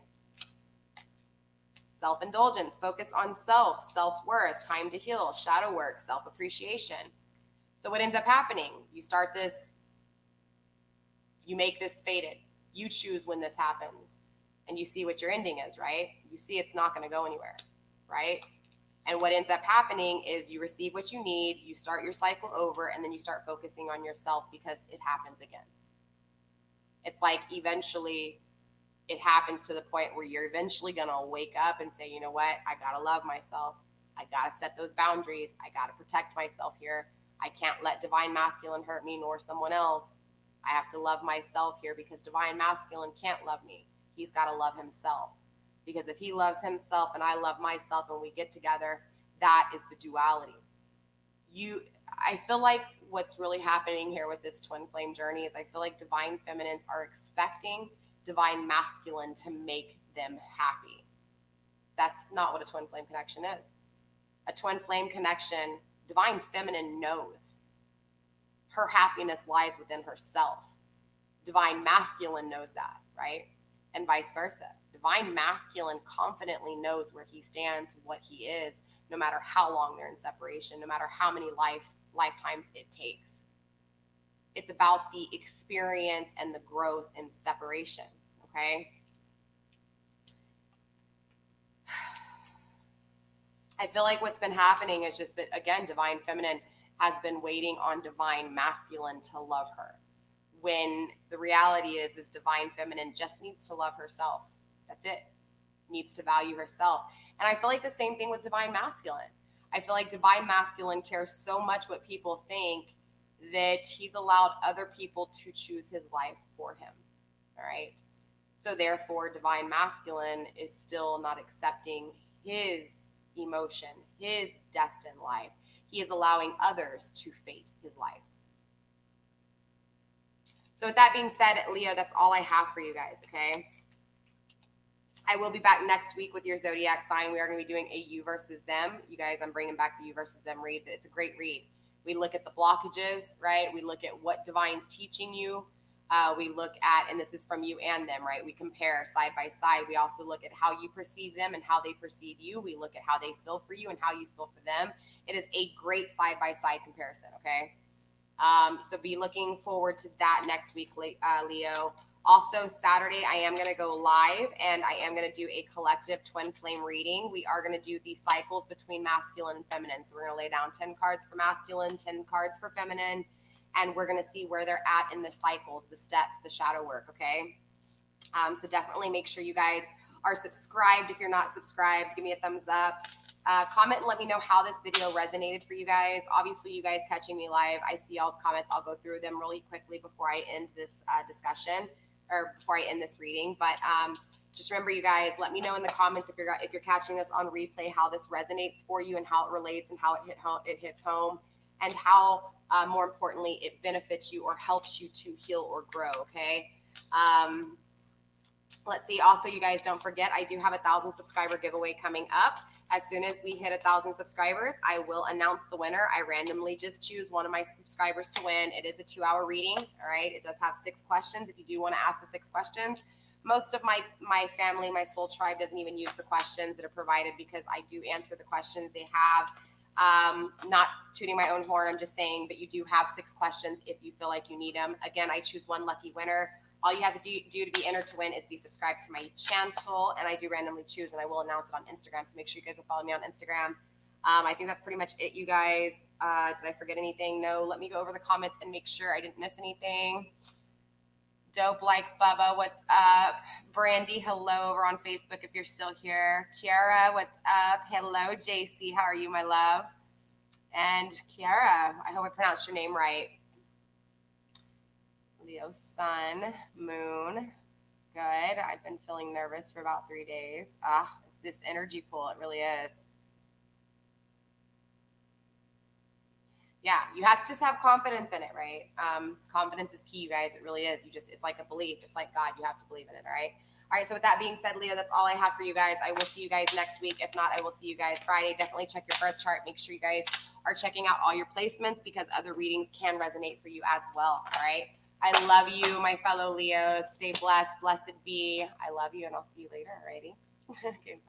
Self-indulgence, focus on self, self-worth, time to heal, shadow work, self-appreciation. So what ends up happening? You start this, you make this fated. You choose when this happens. And you see what your ending is, right? You see it's not going to go anywhere, right? And what ends up happening is you receive what you need, you start your cycle over, and then you start focusing on yourself because it happens again. It's like eventually it happens to the point where you're eventually going to wake up and say, you know what? I got to love myself. I got to set those boundaries. I got to protect myself here. I can't let divine masculine hurt me nor someone else. I have to love myself here because divine masculine can't love me. He's got to love himself. Because if he loves himself and I love myself and we get together, that is the duality. I feel like what's really happening here with this twin flame journey is I feel like divine feminines are expecting divine masculine to make them happy. That's not what a twin flame connection is. A twin flame connection, divine feminine knows her happiness lies within herself. Divine masculine knows that, right? And vice versa. Divine masculine confidently knows where he stands, what he is, no matter how long they're in separation, no matter how many lifetimes it takes. It's about the experience and the growth in separation, okay? I feel like what's been happening is just that, again, divine feminine has been waiting on divine masculine to love her. When the reality is divine feminine just needs to love herself. That's it. Needs to value herself. And I feel like the same thing with divine masculine. I feel like divine masculine cares so much what people think that he's allowed other people to choose his life for him. All right. So therefore, divine masculine is still not accepting his emotion, his destined life. He is allowing others to fate his life. So with that being said, Leo, that's all I have for you guys, okay? I will be back next week with your zodiac sign. We are going to be doing a you versus them. You guys, I'm bringing back the you versus them read. It's a great read. We look at the blockages, right? We look at what divine's teaching you. We look at, and this is from you and them, right? We compare side by side. We also look at how you perceive them and how they perceive you. We look at how they feel for you and how you feel for them. It is a great side-by-side comparison, okay? So be looking forward to that next week, Leo. Also, Saturday, I am going to go live, and I am going to do a collective twin flame reading. We are going to do the cycles between masculine and feminine. So we're going to lay down 10 cards for masculine, 10 cards for feminine, and we're going to see where they're at in the cycles, the steps, the shadow work, okay? So definitely make sure you guys are subscribed. If you're not subscribed, give me a thumbs up. Comment and let me know how this video resonated for you guys. Obviously, you guys catching me live, I see y'all's comments. I'll go through them really quickly before I end this discussion, or before I end this reading. But just remember, you guys, let me know in the comments if you're catching this on replay, how this resonates for you and how it relates and how it hits home, and how, more importantly, it benefits you or helps you to heal or grow, okay? Let's see. Also, you guys, don't forget, I do have a 1,000 subscriber giveaway coming up. As soon as we hit 1,000 subscribers, I will announce the winner. I randomly just choose one of my subscribers to win. It is a 2-hour reading, all right? It does have 6 questions if you do want to ask the 6 questions. Most of my family, my soul tribe, doesn't even use the questions that are provided because I do answer the questions they have. Not tooting my own horn, I'm just saying, but you do have 6 questions if you feel like you need them. Again, I choose one lucky winner. All you have to do to be entered to win is be subscribed to my channel, and I do randomly choose, and I will announce it on Instagram, so make sure you guys will follow me on Instagram. I think that's pretty much it, you guys. Did I forget anything? No. Let me go over the comments and make sure I didn't miss anything. Dope like Bubba, what's up? Brandy, hello over on Facebook if you're still here. Kiara, what's up? Hello, JC. How are you, my love? And Kiara, I hope I pronounced your name right. Leo, sun, moon. Good. I've been feeling nervous for about 3 days. It's this energy pull. It really is. Yeah, you have to just have confidence in it, right? Confidence is key, you guys. It really is. It's like a belief. It's like God. You have to believe in it, all right? All right, so with that being said, Leo, that's all I have for you guys. I will see you guys next week. If not, I will see you guys Friday. Definitely check your birth chart. Make sure you guys are checking out all your placements because other readings can resonate for you as well, all right? I love you, my fellow Leos. Stay blessed. Blessed be. I love you, and I'll see you later, alrighty? Okay, bye.